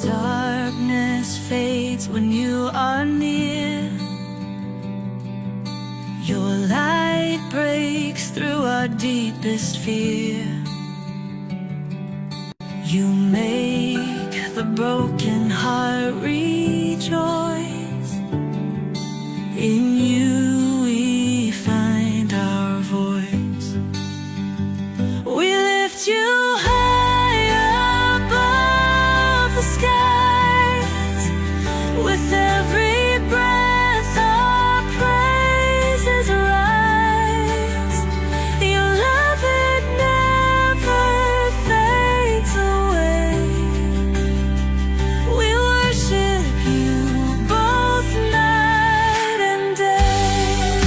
Darkness fades when you are near. Your light breaks through our deepest fear. You make the broken heart rejoice. In you we find our voice. We lift you high above the skies. With every breath our praises rise. Your love, it never fades away. We worship you both night and day.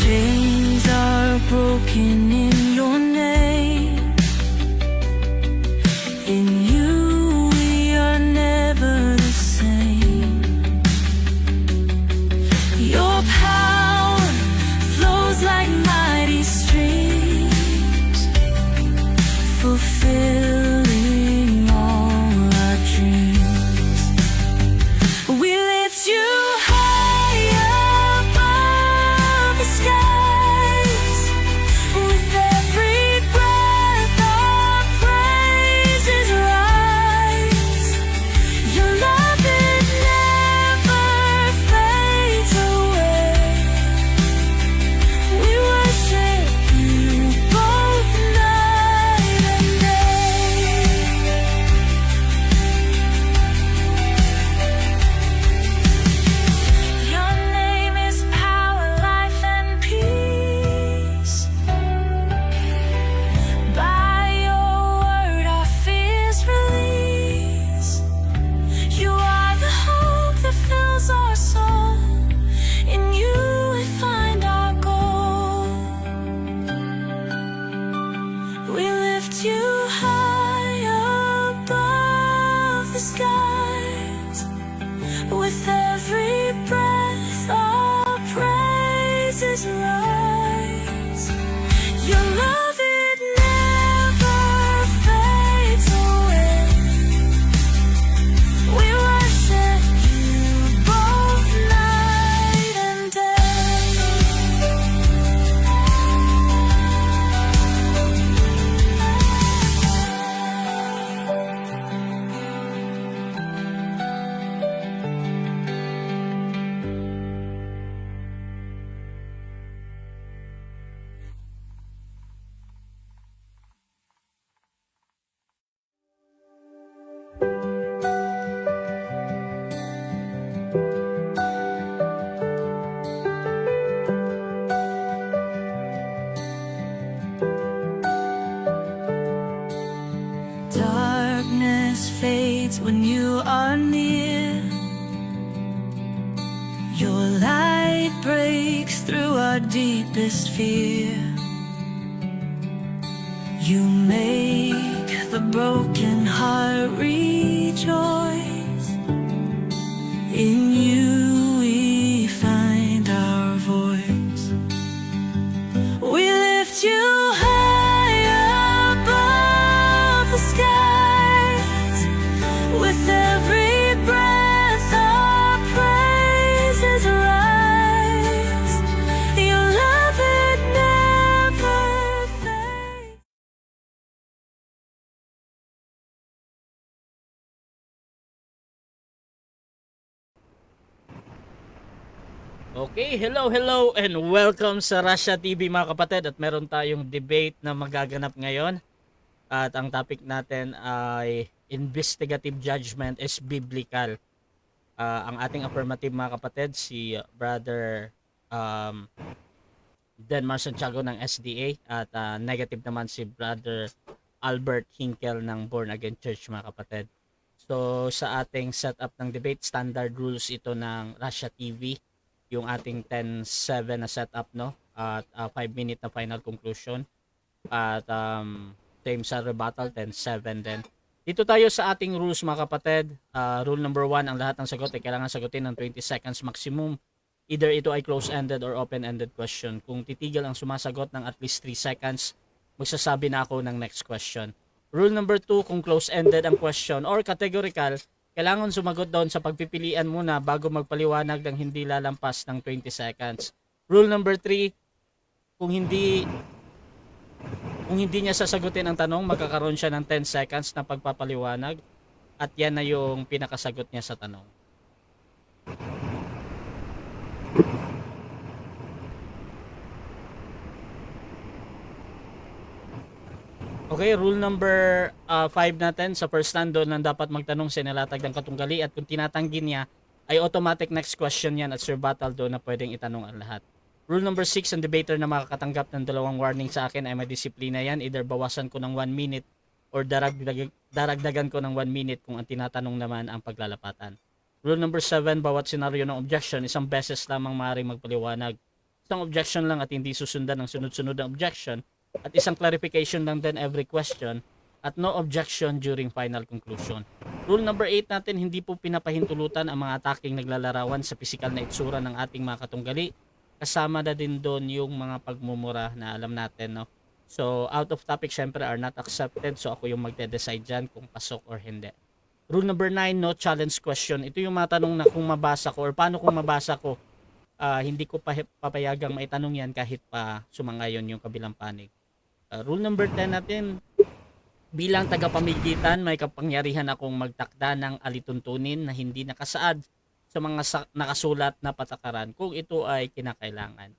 Chains are broken in your name. In you we are never the same. Your power flows like mighty streams, fulfilling all our dreams. We lift you high above the skies. With every breath our praises rise. Your love, it never fades away. We worship you both night and day. Your name is power, life, and peace. By your word our fears release. You are the hope that fills our soul. In you we find our goal. We lift you high above the skies. With every breath our praises rise. Your love, it never fades away. We worship you both night and day. Darkness fades when you are near. Your light breaks through our deepest fear. You make the broken heart rejoice. In you we find our voice. We lift you high above the skies. With every breath our praises rise. Your love, it never fades. Okay, hello and welcome sa Russia TV mga kapatid, at meron tayong debate na magaganap ngayon, at ang topic natin ay investigative judgment is biblical. Ang ating affirmative mga kapatid si Brother Denmar Santiago ng SDA, at negative naman si Brother Albert Hinkel ng Born Again Church mga kapatid. So sa ating setup ng debate, standard rules ito ng Russia TV, yung ating 10-7 na setup, no? At 5-minute na final conclusion. At Same sa rebuttal, 10-7 din. Dito tayo sa ating rules mga kapatid. Rule number 1, ang lahat ng sagot ay kailangan sagutin ng 20 seconds maximum. Either ito ay close-ended or open-ended question. Kung titigil ang sumasagot ng at least 3 seconds, magsasabi na ako ng next question. Rule number 2, kung close-ended ang question or categorical, kailangan sumagot doon sa pagpipilian muna bago magpaliwanag ng hindi lalampas ng 20 seconds. Rule number 3, kung hindi niya sasagutin ang tanong, magkakaroon siya ng 10 seconds na pagpapaliwanag at yan na yung pinakasagot niya sa tanong. Okay, rule number 5 natin sa first stand doon nang dapat magtanong sa nilatag ng katunggali at kung tinatanggi niya ay automatic next question yan at sir battle doon na pwedeng itanong ang lahat. Rule number 6, ang debater na makakatanggap ng 2 warning sa akin ay madisiplina yan. Either bawasan ko ng 1 minute or daragdagan ko ng 1 minute kung ang tinatanong naman ang paglalapatan. Rule number 7, bawat senaryo ng objection, isang beses lamang maaaring magpaliwanag. Isang objection lang at hindi susundan ng sunod-sunod na objection at isang clarification lang din every question at no objection during final conclusion. Rule number 8 natin, hindi po pinapahintulutan ang mga ataking naglalarawan sa pisikal na itsura ng ating mga katunggali. Kasama na din doon yung mga pagmumura na alam natin, no? So, out of topic syempre are not accepted. So, ako yung magde-decide dyan kung pasok or hindi. Rule number 9, no challenge question. Ito yung mga tanong na kung mabasa ko or paano kung mabasa ko, hindi ko papayagang maitanong yan kahit pa sumangayon yung kabilang panig. Rule number 10 natin, bilang tagapamagitan, may kapangyarihan akong magtakda ng alituntunin na hindi nakasaad sa mga nakasulat na patakaran kung ito ay kinakailangan.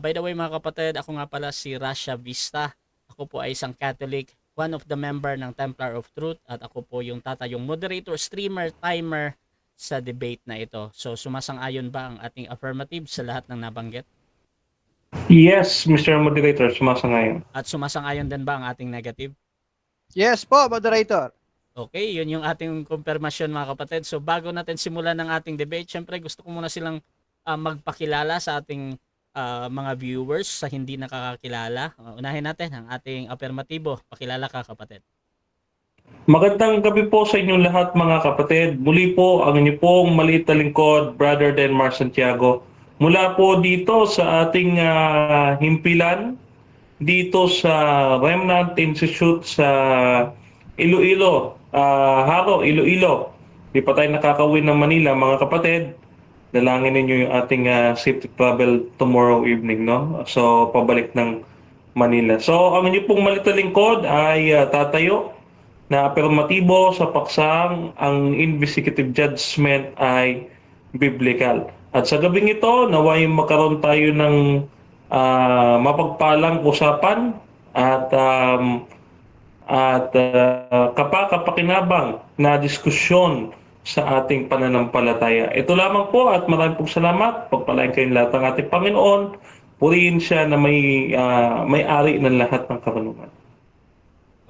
By the way mga kapatid, ako nga pala si Rasha Vista. Ako po ay isang Catholic, one of the member ng Templar of Truth at ako po yung yung moderator, streamer, timer sa debate na ito. So sumasang-ayon ba ang ating affirmative sa lahat ng nabanggit? Yes, Mr. Moderator, sumasang-ayon. At sumasang-ayon din ba ang ating negative? Yes po, moderator. Okay, yun yung ating kumpirmasyon mga kapatid. So bago natin simulan ng ating debate, syempre gusto ko muna silang magpakilala sa ating mga viewers sa hindi nakakakilala. Unahin natin ang ating affirmatibo. Pakilala ka kapatid. Magandang gabi po sa inyong lahat mga kapatid. Muli po ang inyo pong maliit na lingkod, Brother Denmar Santiago. Mula po dito sa ating himpilan, dito sa Remnant Institute sa Iloilo, Haro, Iloilo. Di pa tayo nakakauwi ng Manila mga kapatid. Dalangin ninyo yung ating safe travel tomorrow evening, no? So, pabalik ng Manila. So, ang inyo pong maliit na lingkod ay tatayo na affirmatibo sa paksang ang investigative judgment ay biblical. At sa gabing ito, naway magkaroon tayo ng mapagpalang usapan at kapakapakinabang na diskusyon sa ating pananampalataya. Ito lamang po at maraming pong salamat. Pagpalain kayong lahat ng ating Panginoon. Purihin siya na may-ari ng lahat ng karunungan.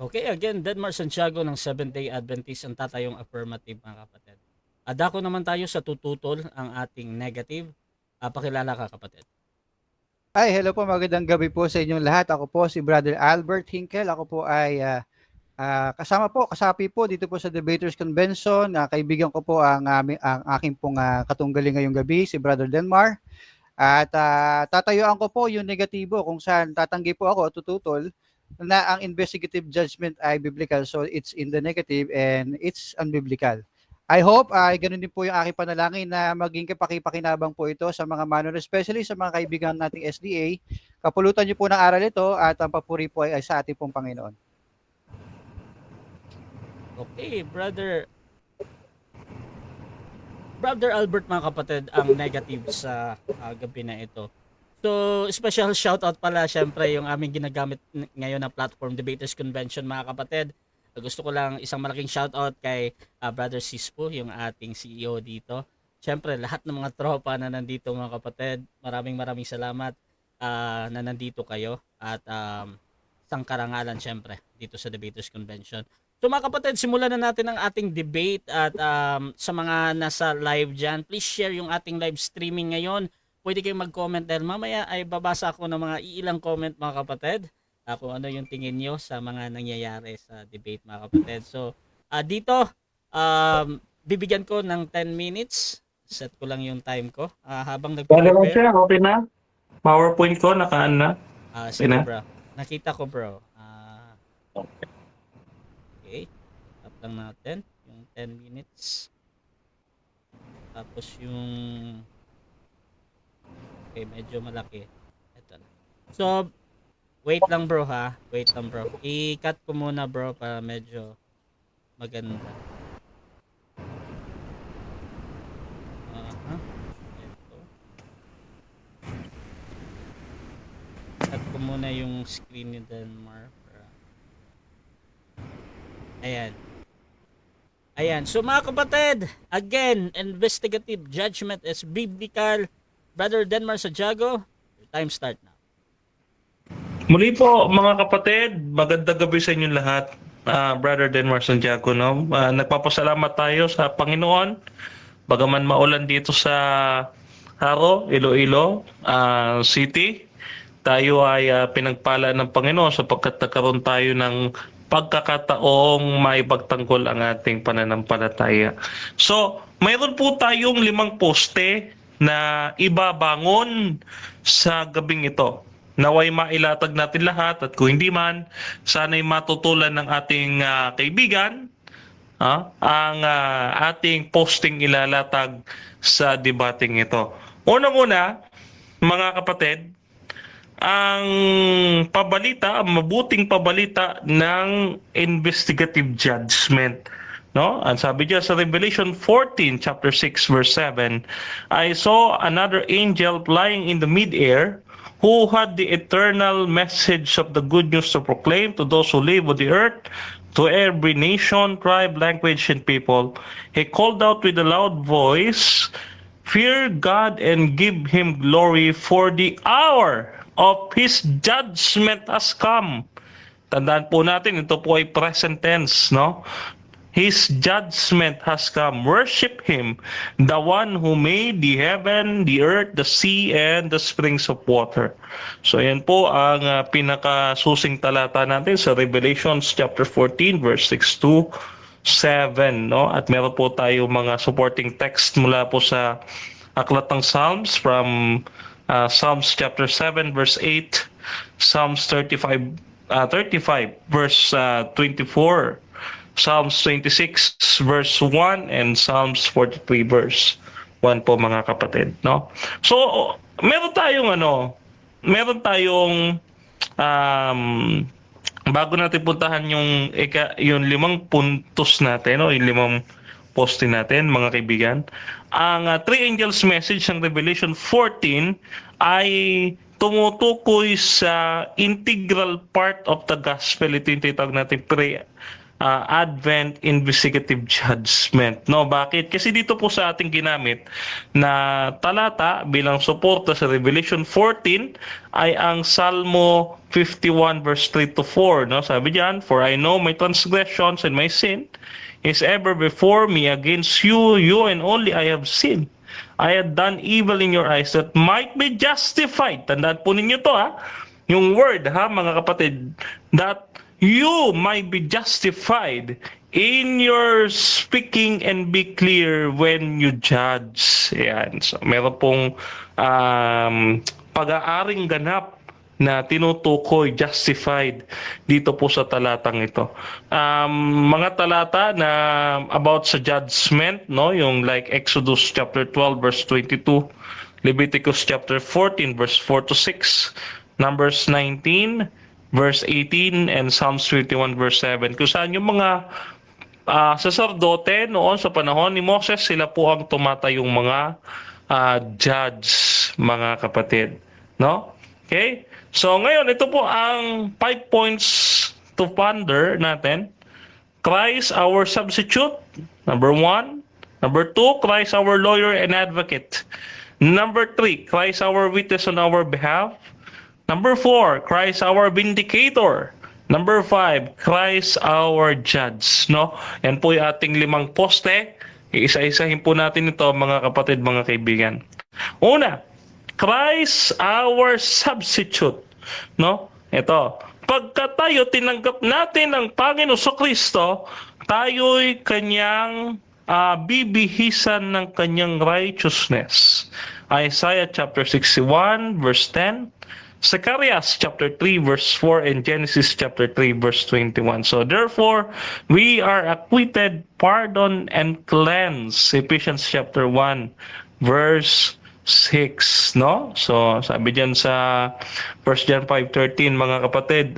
Okay, again, Denmar Santiago ng Seventh-day Adventist ang tatayong affirmative mga kapatid. Dako naman tayo sa tututol ang ating negative. Pakilala ka kapatid. Ay, hello po, magandang gabi po sa inyong lahat. Ako po si Brother Albert Hinkel. Ako po ay kasapi po dito po sa Debaters Convention. Kaibigan ko po ang aking pong katunggali ngayong gabi, si Brother Denmar. At tatayuan ko po yung negatibo kung saan tatanggi po ako, tututol, na ang investigative judgment ay biblical. So it's in the negative and it's unbiblical. I hope ay ganun din po yung aking panalangin na maging kapakipakinabang po ito sa mga manor, especially sa mga kaibigan nating SDA. Kapulutan niyo po ng aral ito at ang papuri po ay sa ating pong Panginoon. Okay, Brother Albert mga kapatid, ang negative sa gabi na ito. So, special shoutout pala syempre yung aming ginagamit ngayon na platform, Debaters Convention mga kapatid. Gusto ko lang isang malaking shoutout kay Brother Sispo, yung ating CEO dito. Syempre, lahat ng mga tropa na nandito mga kapatid, maraming salamat na nandito kayo. At isang karangalan syempre dito sa Debaters Convention. So mga kapatid, simulan na natin ang ating debate at sa mga nasa live dyan, please share yung ating live streaming ngayon. Pwede kayong mag-comment dahil mamaya ay babasa ako ng mga iilang comment mga kapatid. kung ano yung tingin nyo sa mga nangyayari sa debate mga kapatid. So, dito, bibigyan ko ng 10 minutes. Set ko lang yung time ko. Habang Bale ba nagpe-prepare. siya? Okay na? PowerPoint ko, nakaan na? Okay Sige na? bro. Nakita ko bro. Okay. Tap lang natin yung 10 minutes. Tapos yung okay, medyo malaki. Ito na. So, wait lang bro ha. Wait lang bro. I-cut ko muna bro para medyo maganda. Ito. Cut ko muna yung screen ni Denmark. Ayan. Ayan. So mga kapatid, again, investigative judgment is biblical. Brother Denmark Santiago, your time start now. Muli po mga kapatid, magandang gabi sa inyong lahat. Brother Denmark Santiago, no? Nagpapasalamat tayo sa Panginoon. Bagaman maulan dito sa Haro, Iloilo City, tayo ay pinagpala ng Panginoon sapagkat nagkaroon tayo ng pagkakataong maipagtanggol ang ating pananampalataya. So, mayroon po tayong 5 poste na ibabangon sa gabing ito. Naway mailatag natin lahat at kung hindi man, sana'y matutulan ng ating kaibigan ang ating posting ilalatag sa debating ito. Unang-una, mga kapatid, ang pabalita, ang mabuting pabalita ng investigative judgment. No? Ang sabi diyan sa Revelation 14, chapter 6, verse 7, I saw another angel flying in the mid-air who had the eternal message of the good news to proclaim to those who live on the earth, to every nation, tribe, language, and people. He called out with a loud voice, fear God and give him glory, for the hour of his judgment has come. Tandaan po natin, ito po ay present tense, no? His judgment has come. Worship him, the one who made the heaven, the earth, the sea, and the springs of water. So yan po ang pinakasusing talata natin sa Revelations chapter 14 verse 6 to 7, no? At meron po tayo mga supporting text mula po sa Aklat ng Psalms from Psalms chapter 7 verse 8, Psalms 35 verse 24, Psalms 26 verse 1, and Psalms 43 verse 1 po mga kapatid, no? So meron tayong bago natin puntahan yung 5 puntos natin, no? Yung 5 poste natin, mga kaibigan. Ang 3 angels message ng Revelation 14 ay tumutukoy sa integral part of the gospel. Ito yung tinatawag natin Advent investigative judgment. No, bakit? Kasi dito po sa ating ginamit na talata bilang suporta sa Revelation 14 ay ang Salmo 51 verse 3 to 4, no? Sabi diyan, for I know my transgressions and my sin is ever before me, against you and only I have sinned. I had done evil in your eyes that might be justified. Tandaan po ninyo to yung word mga kapatid, that you might be justified in your speaking and be clear when you judge. Yan. So meron pong pag-aaring ganap na tinutukoy, justified dito po sa talatang ito. Mga talata na about sa judgment, no, yung like Exodus chapter 12 verse 22, Leviticus chapter 14 verse 4 to 6, Numbers 19 verse 18, and Psalms 51 verse 7. Kung saan yung mga saserdote noon sa panahon ni Moses, sila po ang tumatayong mga judge, mga kapatid, no? Okay? So ngayon, ito po ang 5 points to ponder natin. Christ our substitute, number 1. Number 2, Christ our lawyer and advocate. Number 3, Christ our witness on our behalf. Number 4, Christ our vindicator. Number 5, Christ our judge. No? Yan po yung ating 5 poste. Isa-isahin po natin ito, mga kapatid, mga kaibigan. Una, Christ our substitute. No? Ito, pagka tayo tinanggap natin ang Panginoon Kristo, tayo'y kanyang bibihisan ng kanyang righteousness. Isaiah chapter 61 verse 10, Zechariah chapter 3 verse 4, and Genesis chapter 3 verse 21. So therefore, we are acquitted, pardoned, and cleansed. Ephesians chapter 1 verse 6, no? So sabi diyan sa 1 John 5:13, mga kapatid,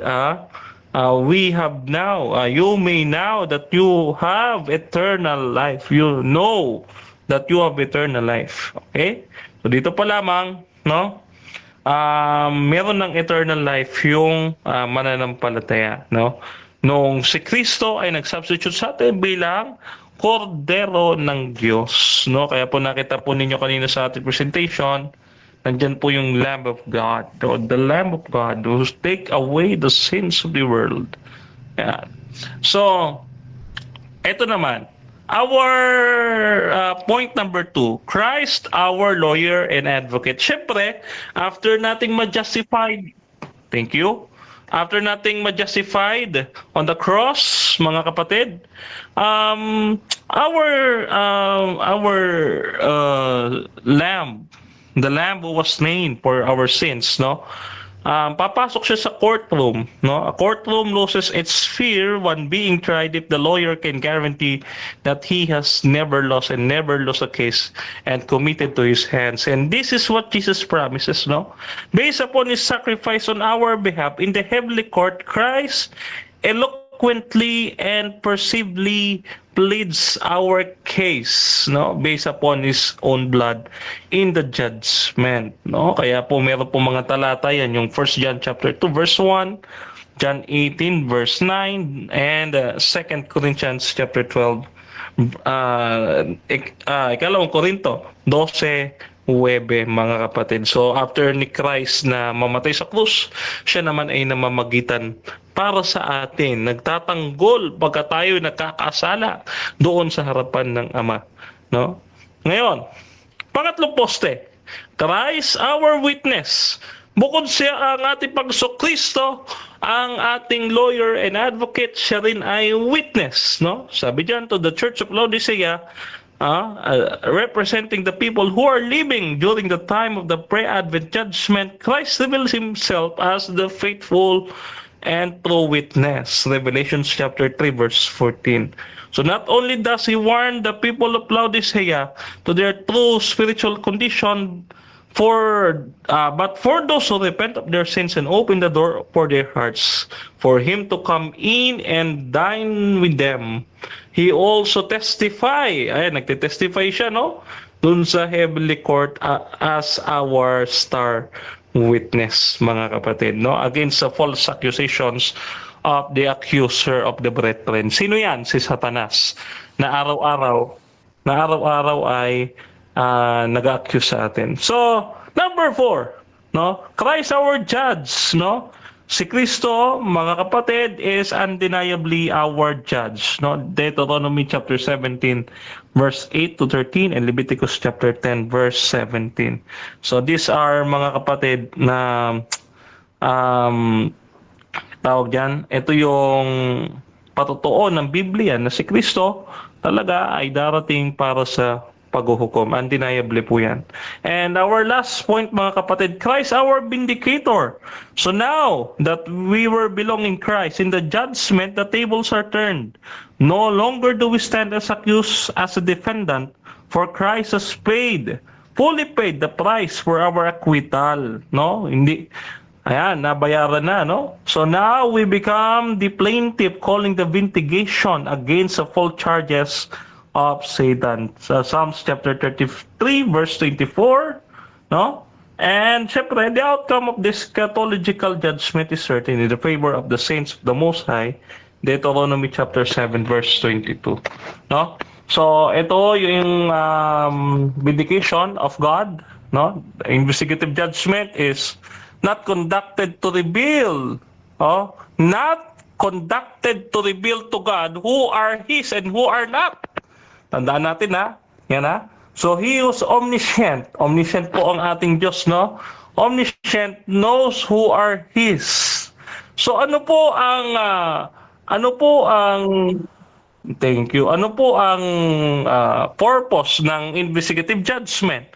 we have now, you may now that you have eternal life. You know that you have eternal life. Okay? So dito pa lamang, no? Meron ng eternal life yung mananampalataya, no? Nung si Kristo ay nag-substitute sa atin bilang kordero ng Diyos, no? Kaya po nakita po ninyo kanina sa ating presentation, nandyan po yung Lamb of God, the Lamb of God who take away the sins of the world. Yan. So, eto naman, our point number 2, Christ our lawyer and advocate. Siyempre, after nating ma-justified, thank you, after nating ma-justified on the cross, mga kapatid, our lamb, the lamb who was slain for our sins, no? Papasok siya sa courtroom, no? A courtroom loses its sphere when being tried if the lawyer can guarantee that he has never lost and never lost a case and committed to his hands. And this is what Jesus promises, no? Based upon his sacrifice on our behalf in the heavenly court, Christ eloquently and perceivably pleads our case, no, based upon his own blood in the judgment, no? Kaya po meron po mga talata yan, yung 1 John chapter 2 verse 1, John 18 verse 9, and 2 Corinthians chapter 12, ikalawang Korinto 12:9, mga kapatid. So after ni Christ na mamatay sa krus, siya naman ay namamagitan para sa atin, nagtatanggol pagka tayo nagkakasala doon sa harapan ng Ama, no? Ngayon, pangatlong poste, Christ our witness. Bukod siya ang ating Panginoon, ang ating lawyer and advocate, siya rin ay witness, no? Sabi diyan to the Church of Laodicea, representing the people who are living during the time of the pre-advent judgment, Christ reveals himself as the faithful and true witness. Revelation chapter 3 verse 14. So not only does he warn the people of Laodicea to their true spiritual condition, but for those who repent of their sins and open the door for their hearts for him to come in and dine with them, he also nagtitestify siya, no, dun sa heavenly court as our star witness, mga kapatid, no, against the false accusations of the accuser of the brethren. Sino yan? Si Satanas, na araw-araw ay nag-accuse sa atin. So number 4, no, Christ our judge, no? Si Kristo, mga kapatid, is undeniably our judge, no? Deuteronomy chapter 17 verse 8 to 13 and Leviticus chapter 10 verse 17. So these are, mga kapatid, na tawag diyan, ito yung patutuo ng Biblia na si Kristo talaga ay darating para sa paghuhukom. Undeniably po yan. And our last point, mga kapatid, Christ our vindicator. So now that we were belonging Christ, in the judgment, the tables are turned. No longer do we stand as accused as a defendant, for Christ has fully paid the price for our acquittal. No? Hindi, ayan, nabayaran na, no? So now we become the plaintiff calling the vindication against the false charges of Satan. So Psalms chapter 33 verse 24, no? And syempre, the outcome of this eschatological judgment is certain in the favor of the saints of the Most High. Deuteronomy chapter 7 verse 22, no? So ito yung vindication of God, no? The investigative judgment is not conducted to reveal to God who are His and who are not. Tandaan natin, ha? Yan, ha? So He was omniscient. Omniscient po ang ating Diyos, no? Omniscient knows who are His. So ano po ang thank you. Ano po ang purpose ng investigative judgment?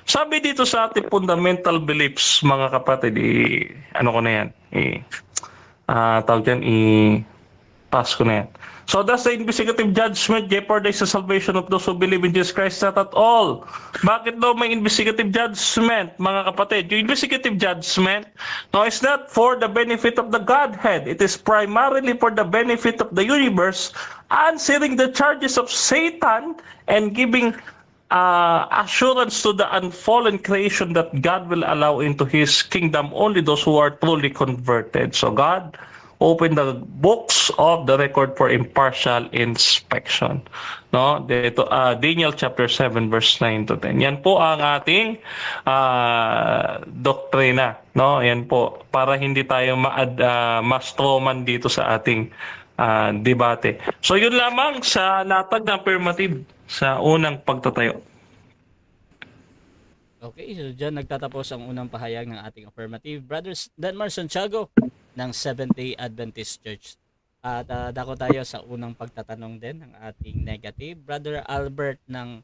Sabi dito sa ating fundamental beliefs, mga kapatid, ano ko na yan, tawag dyan, pass ko na yan. So does the investigative judgment jeopardize the salvation of those who believe in Jesus Christ? Not at all. Bakit daw may investigative judgment, mga kapatid? Yung investigative judgment, no, is not for the benefit of the Godhead. It is primarily for the benefit of the universe, answering the charges of Satan and giving assurance to the unfallen creation that God will allow into His kingdom only those who are truly converted. So God open the books of the record for impartial inspection. No, dito Daniel chapter 7 verse 9 to 10. Yan po ang ating doktrina, no? Yan po para hindi tayo ma-strawman dito sa ating debate. So yun lamang sa latag na affirmative sa unang pagtatayo. Okay, so dyan nagtatapos ang unang pahayag ng ating affirmative. Brother Denmar Santiago ng Seventh-day Adventist Church. At dako tayo sa unang pagtatanong din ng ating negative. Brother Albert ng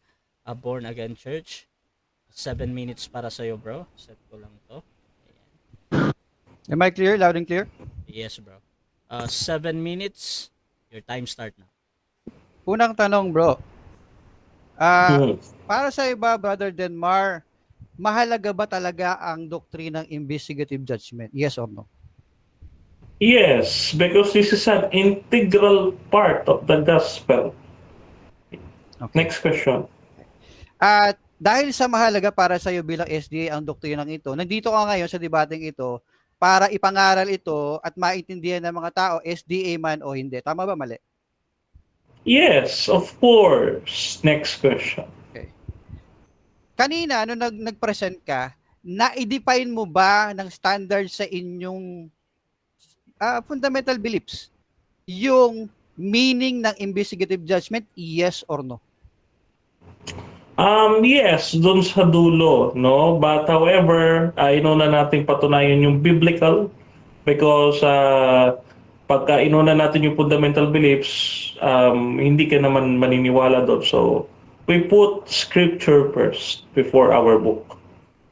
Born Again Church. 7 minutes para sa iyo, bro. Set ko lang to. Ayan. Am I clear? Loud and clear? Yes, bro. 7 minutes. Your time start na. Unang tanong, bro. Para sa iba, Brother Denmar, mahalaga ba talaga ang doktrinang investigative judgment? Yes or no? Yes, because this is an integral part of the gospel. Okay. Next question. At dahil sa mahalaga para sa iyo bilang SDA ang doktrinang ito, nandito ka ngayon sa debating ito para ipangaral ito at maintindihan ng mga tao, SDA man o hindi. Tama ba, mali? Yes, of course. Next question. Okay. Kanina, nung nag-present ka, na-define mo ba ng standard sa inyong fundamental beliefs yung meaning ng investigative judgment, yes or no? Yes, dun sa dulo, no? But however, inuna nating patunayan yung biblical because pagka inuna natin yung fundamental beliefs, hindi ka naman maniniwala doon. So, we put scripture first before our book.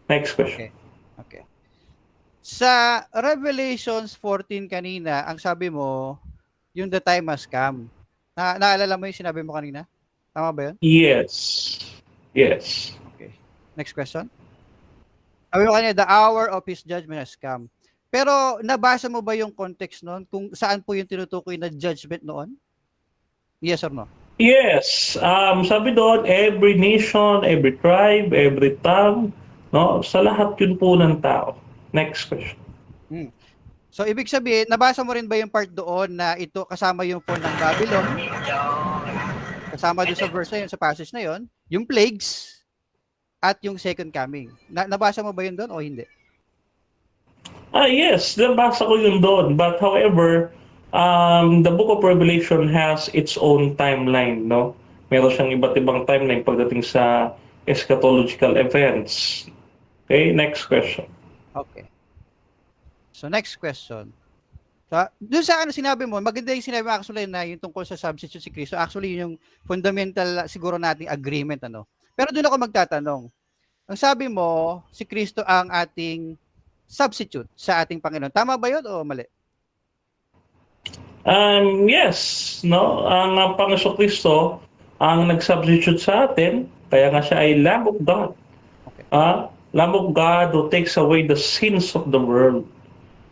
Next question. Okay. Sa Revelations 14 kanina, ang sabi mo, yung the time has come. Naalala mo yung sinabi mo kanina? Tama ba yun? Yes. Yes. Okay. Next question. Sabi mo kanina, the hour of His judgment has come. Pero nabasa mo ba yung context noon? Kung saan po yung tinutukoy na judgment noon? Yes or no? Yes. Sabi doon, every nation, every tribe, every tongue, no? Sa lahat yun po ng tao. Next question. So, ibig sabihin, nabasa mo rin ba yung part doon na ito kasama yung fall ng Babylon? Kasama doon sa verse na yun, sa passage na yun, yung plagues at yung second coming. Nabasa mo ba yun doon o hindi? Yes, nabasa ko yun doon. But however, the book of Revelation has its own timeline, no? Meron siyang iba't ibang timeline pagdating sa eschatological events. Okay, next question. Okay. So, next question. So, doon sa sinabi mo, maganda yung sinabi mo actually na yung tungkol sa substitute si Kristo. Actually, yun yung fundamental siguro nating agreement, ano? Pero doon ako magtatanong. Ang sabi mo, si Kristo ang ating substitute sa ating Panginoon. Tama ba yun o mali? Yes, no? Ang Panginoon Kristo ang nag-substitute sa atin, kaya nga siya ay Lamb of God. Okay. Lamb of God who takes away the sins of the world.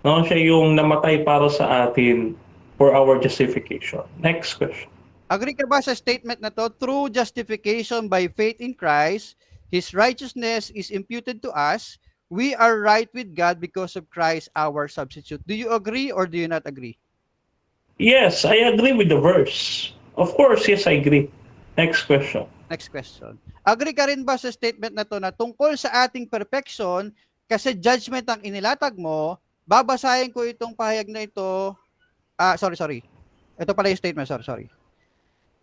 No, siya yung namatay para sa atin for our justification. Next question. Agree ka ba sa statement na to? Through justification by faith in Christ, His righteousness is imputed to us. We are right with God because of Christ, our substitute. Do you agree or do you not agree? Yes, I agree with the verse. Of course, yes, I agree. Next question. Next question. Agree ka rin ba sa statement na to na tungkol sa ating perfection, kasi judgment ang inilatag mo, babasahin ko itong pahayag na ito. Sorry. Ito pala yung statement, sorry.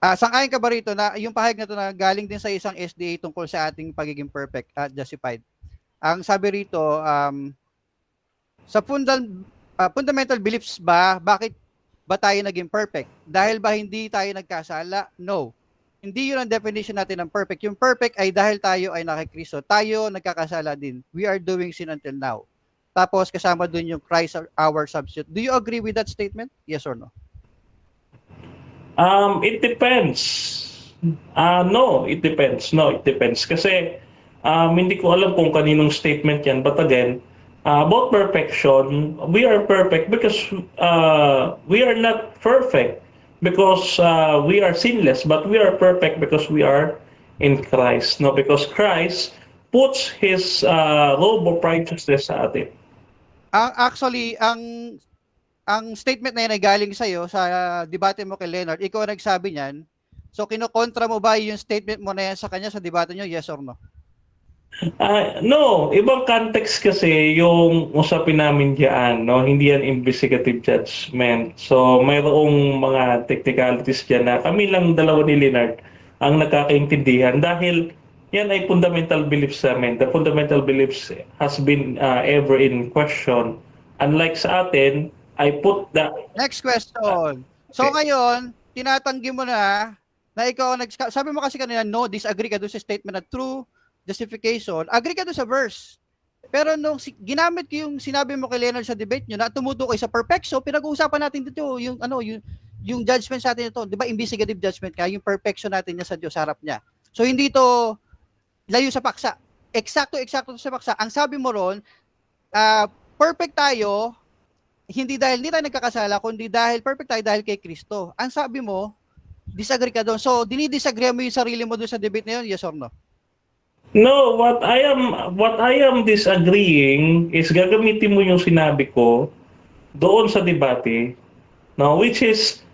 Sang-ayon ka ba rito na yung pahayag na ito na galing din sa isang SDA tungkol sa ating pagiging perfect at justified? Ang sabi rito, fundamental beliefs ba, bakit ba tayo naging perfect? Dahil ba hindi tayo nagkasala? No. Hindi yun ang definition natin ng perfect. Yung perfect ay dahil tayo ay nakikristo. Tayo nagkakasala din. We are doing sin until now. Tapos kasama dun yung Christ our substitute. Do you agree with that statement? Yes or no? It depends. No, it depends. No, it depends. Kasi hindi ko alam kung kaninong statement yan. But again, about perfection, we are perfect because we are not perfect because we are sinless, but we are perfect because we are in Christ. No, because Christ puts His robe of righteousness sa atin. Actually, ang statement na yan ay galing sa'yo sa debate mo kay Leonard. Ikaw ang nagsabi niyan. So, kinokontra mo ba yung statement mo na yan sa kanya sa debate nyo? Yes or no? No, ibang context kasi yung usapin namin diyan, no? Hindi yan investigative judgment. So, mayroong mga technicalities diyan na kami lang dalawa ni Leonard ang nagkakaintindihan dahil yan ay fundamental beliefs namin. The fundamental beliefs has been ever in question. Unlike sa atin, I put the Next question. So, okay. ngayon, tinatanggi mo na ikaw ang sabi mo kasi kanina, no, disagree ka doon sa statement na true justification. Agree ka doon sa verse. Pero nung ginamit ko yung sinabi mo kay Leonard sa debate nyo na tumutukoy sa perfection, pinag-uusapan natin dito yung judgment sa atin ito, 'di ba? Investigative judgment ka, yung perfection natin niya sa Diyos harap niya. So hindi to layo sa paksa. Eksakto sa paksa. Ang sabi mo ron, perfect tayo hindi dahil hindi tayo nagkakasala, kundi dahil perfect tayo dahil kay Kristo. Ang sabi mo, disagree ka doon. So, dinidisagree mo yung sarili mo doon sa debate na yun, yes or no? No, what I am disagreeing is gagamitin mo yung sinabi ko doon sa debate, no, which is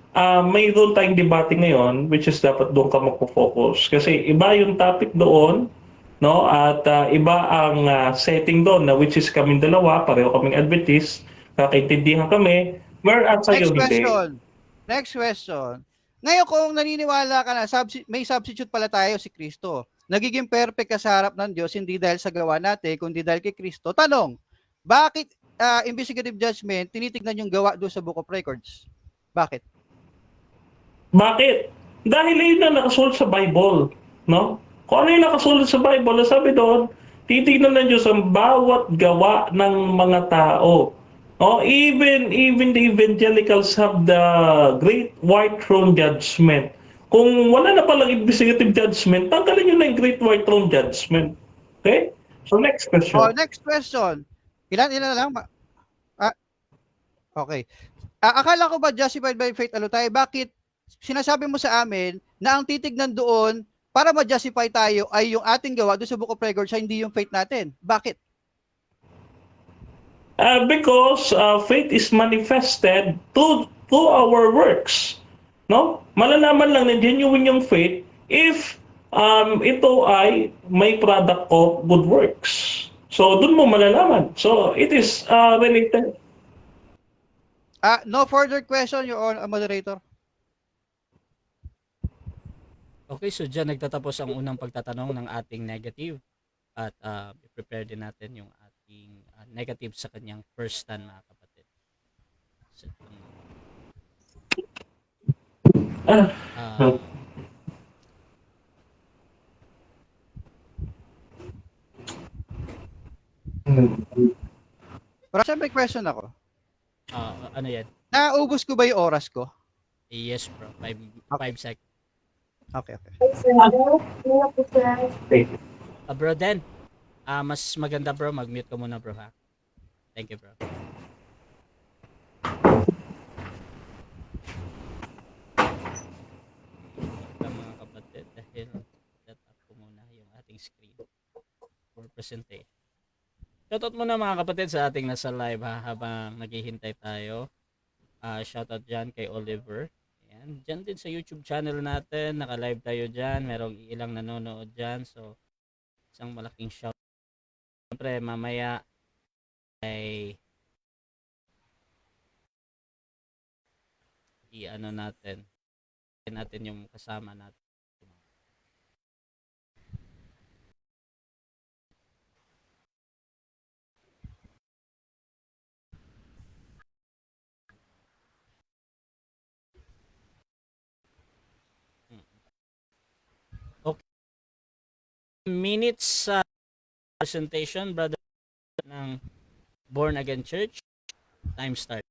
mayroon tayong debate ngayon which is dapat doon ka magfo-focus kasi iba yung topic doon, no, at iba ang setting doon na which is kaming dalawa, pareho kaming Adventist, kakaintindihan kami, whereas Next sa'yo hindi. question. Next question. Ngayon kung naniniwala ka na may substitute pala tayo si Kristo. Nagiging perfect ka sa harap ng Diyos hindi dahil sa gawa natin kundi dahil kay Kristo. Tanong, bakit investigative judgment tinitignan yung gawa doon sa Book of Records? Bakit? Bakit? Dahil yun na nakasulat sa Bible, no? Kung ano yung nakasulat sa Bible, sabi doon, titignan ng Diyos ang bawat gawa ng mga tao. Oh, even the evangelicals have the great white throne judgment. Kung wala na palang investigative judgment, tanggalin nyo na yung great white throne judgment. Okay? So next Oh, question. next question. Ilan lang? Ah, okay. Akala ko ba justified by faith alo tayo? Bakit sinasabi mo sa amin na ang titignan doon para ma-justify tayo ay yung ating gawa doon sa Book of Records hindi yung faith natin? Bakit? Because faith is manifested through our works. No? Malalaman lang na genuine yung faith if ito ay may product of good works. So, dun mo malalaman. So, it is related. No further question, Your Honor, moderator. Okay, so dyan nagtatapos ang unang pagtatanong ng ating negative at i-prepare din natin yung ating negative sa kanyang first stand mga kapatid. So, Ah, Pero siyempre question ako. ano yan? Naubos ko ba yung oras ko? Yes bro, 5 Okay. seconds. Okay. Bro Den, mas maganda bro, mag-mute ka muna bro ha. Thank you bro. Mga kapatid, dahil set up ko muna yung ating screen for presentation. Shoutout muna mga kapatid sa ating nasa live ha, habang naghihintay tayo. Shoutout dyan kay Oliver. Ayan. Dyan din sa YouTube channel natin, naka-live tayo dyan. Merong ilang nanonood dyan. So, isang malaking shout. Siyempre, mamaya ay i-ano natin yung kasama natin. minutes sa presentation, brother, ng Born Again Church. Time start.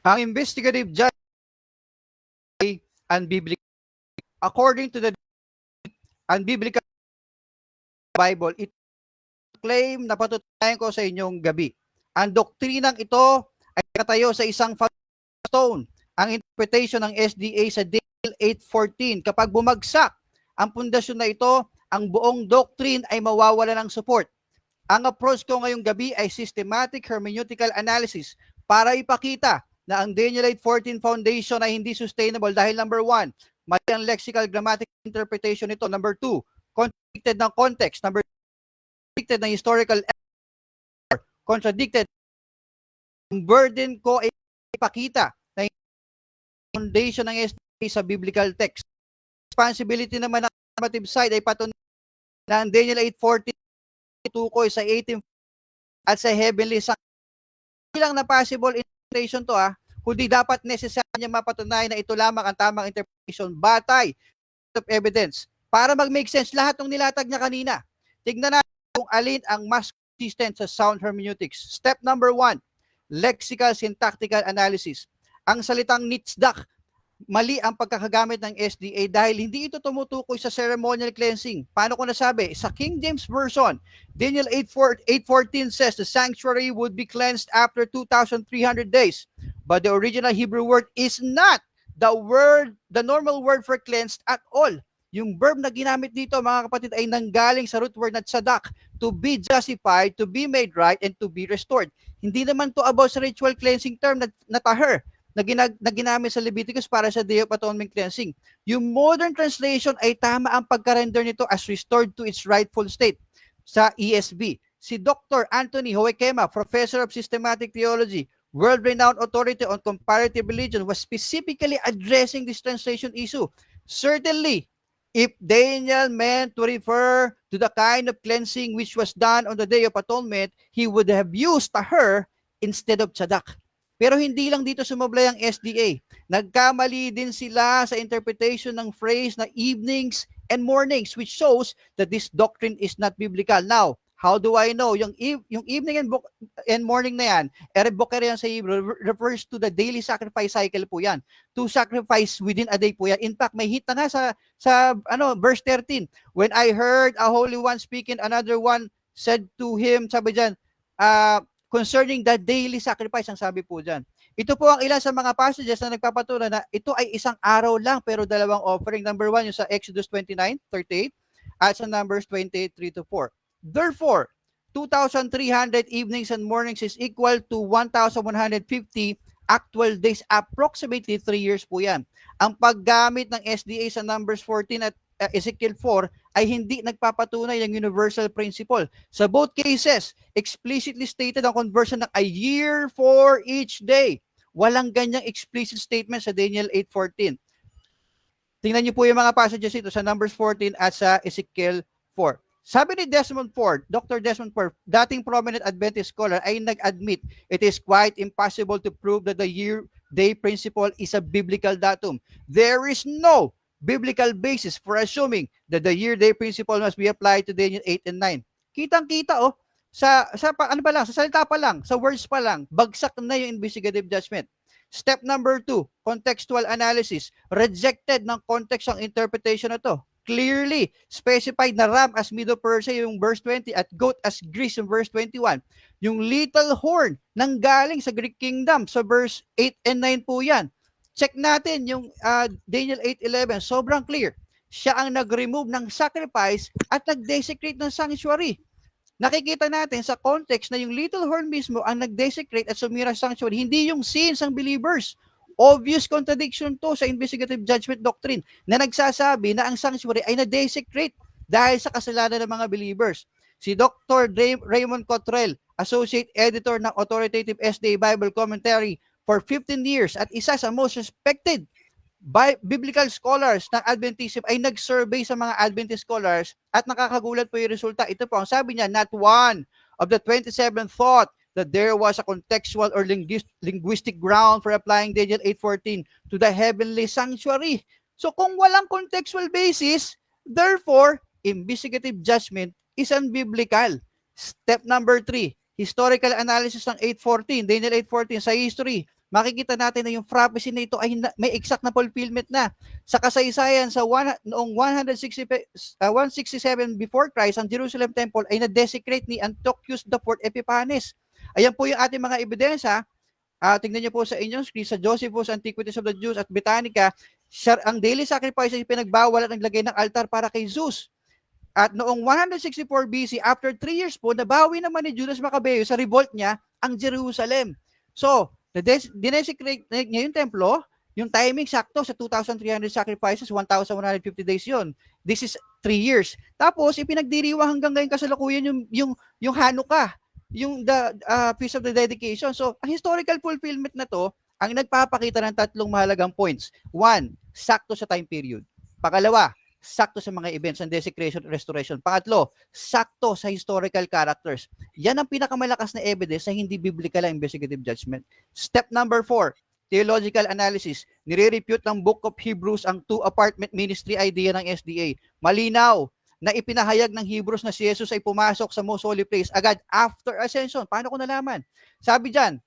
Ang investigative judgment ay unbiblical. According to the unbiblical Bible, it claim na patutunayan ko sa inyong gabi. Ang doktrinang ito ay katayo sa isang stone. Ang interpretation ng SDA sa Daniel 8:14, kapag bumagsak ang pundasyon na ito, ang buong doctrine ay mawawala ng support. Ang approach ko ngayong gabi ay systematic hermeneutical analysis para ipakita na ang Daniel 8:14 foundation ay hindi sustainable dahil number 1, mali ang lexical grammatical interpretation nito. Number 2, contradicted ng context. Number 3, contradicted ng historical error. Contradicted. Ang burden ko ay ipakita na foundation ng SDA sa biblical text. Responsibility naman ng normative side ay patunay na ang Daniel 8:14 tukoy sa 18 at sa heavenly sanctuary. Lang na possible interpretation to kundi dapat necessary niya mapatunayan na ito lamang ang tamang interpretation batay of evidence. Para mag-make sense lahat ng nilatag niya kanina. Tignan natin kung alin ang mas consistent sa sound hermeneutics. Step number 1, lexical syntactical analysis. Ang salitang nitzdak, mali ang pagkakagamit ng SDA dahil hindi ito tumutukoy sa ceremonial cleansing. Paano ko nasabi? Sa King James Version, Daniel 8:14 says the sanctuary would be cleansed after 2,300 days. But the original Hebrew word is not the normal word for cleansed at all. Yung verb na ginamit dito, mga kapatid, ay nanggaling sa root word na tzadak, to be justified, to be made right, and to be restored. Hindi naman to about sa ritual cleansing term na taher, na ginamit sa Leviticus para sa Day of Atonement cleansing. Yung modern translation ay tama ang pagka-render nito as restored to its rightful state sa ESV. Si Dr. Anthony Hoekema, Professor of Systematic Theology, world-renowned authority on comparative religion, was specifically addressing this translation issue. Certainly, if Daniel meant to refer to the kind of cleansing which was done on the Day of Atonement, he would have used taher instead of tzadak. Pero hindi lang dito sumablay ang SDA. Nagkamali din sila sa interpretation ng phrase na evenings and mornings, which shows that this doctrine is not biblical. Now, how do I know? Yung evening and morning na yan, erevoker yan sa Hebrew, refers to the daily sacrifice cycle po yan. To sacrifice within a day po yan. In fact, may hit na nga sa verse 13. When I heard a holy one speaking, another one said to him, sabi dyan, concerning the daily sacrifice, ang sabi po dyan. Ito po ang ilan sa mga passages na nagpapatunay na ito ay isang araw lang pero dalawang offering. Number 1 yung sa Exodus 29:38 at sa Numbers 28:3-4. Therefore, 2,300 evenings and mornings is equal to 1,150 actual days. Approximately 3 years po yan. Ang paggamit ng SDA sa Numbers 14 at Ezekiel 4 ay hindi nagpapatunay ng universal principle. Sa both cases, explicitly stated ang conversion ng a year for each day. Walang ganyang explicit statement sa Daniel 8:14. Tingnan niyo po yung mga passages ito sa Numbers 14 at sa Ezekiel 4. Sabi ni Desmond Ford, Dr. Desmond Ford, dating prominent Adventist scholar, ay nag-admit it is quite impossible to prove that the year-day principle is a biblical datum. There is no biblical basis for assuming that the year-day principle must be applied to Daniel 8 and 9. Kitang-kita sa salita pa lang, sa words pa lang, bagsak na yung investigative judgment. Step number 2, contextual analysis. Rejected ng context ang interpretation na to. Clearly specified na ram as Medo Persia yung verse 20 at goat as Greece yung verse 21. Yung little horn nanggaling sa Greek kingdom sa verse 8 and 9 po yan. Check natin yung Daniel 8:11, sobrang clear. Siya ang nag-remove ng sacrifice at nag-desecrate ng sanctuary. Nakikita natin sa context na yung little horn mismo ang nag-desecrate at sumira sa sanctuary, hindi yung sins ng believers. Obvious contradiction to sa investigative judgment doctrine na nagsasabi na ang sanctuary ay na-desecrate dahil sa kasalanan ng mga believers. Si Dr. Raymond Cottrell, Associate Editor ng Authoritative SDA Bible Commentary for 15 years at isa sa most respected biblical scholars ng Adventism, ay nag-survey sa mga Adventist scholars at nakakagulat po yung resulta. Ito po ang sabi niya, not one of the 27 thought that there was a contextual or linguistic ground for applying Daniel 8:14 to the heavenly sanctuary. So kung walang contextual basis, therefore, investigative judgment is unbiblical. Step number 3, historical analysis ng 8:14, Daniel 8:14 sa history. Makikita natin na yung prophecy na ito ay may exact na fulfillment na. Sa kasaysayan sa noong 167 before Christ, ang Jerusalem Temple ay na-desecrate ni Antiochus IV Epiphanes. Ayan po yung ating mga ebidensya. Tingnan niyo po sa inyong screen, sa Josephus Antiquities of the Jews at Britannica, ang daily sacrifice ay pinagbawal at naglagay ng altar para kay Zeus. At noong 164 BC, after 3 years po, nabawi naman ni Judas Maccabeo sa revolt niya ang Jerusalem. So, dinesecrate niya yung templo, yung timing sakto sa 2,300 sacrifices, 1,150 days yon. This is 3 years. Tapos, ipinagdiriwang hanggang ngayon kasalukuyan yung Hanukkah, yung Feast of the Dedication. So, ang historical fulfillment na to, ang nagpapakita ng tatlong mahalagang points. 1, sakto sa time period. Pangalawa, sakto sa mga events ng desecration at restoration. Pangatlo, sakto sa historical characters. Yan ang pinakamalakas na evidence na hindi biblical ang investigative judgment. Step number 4, theological analysis. Nire-refute ng Book of Hebrews ang two-apartment ministry idea ng SDA. Malinaw na ipinahayag ng Hebrews na si Jesus ay pumasok sa most holy place agad after ascension. Paano ko nalaman? Sabi dyan,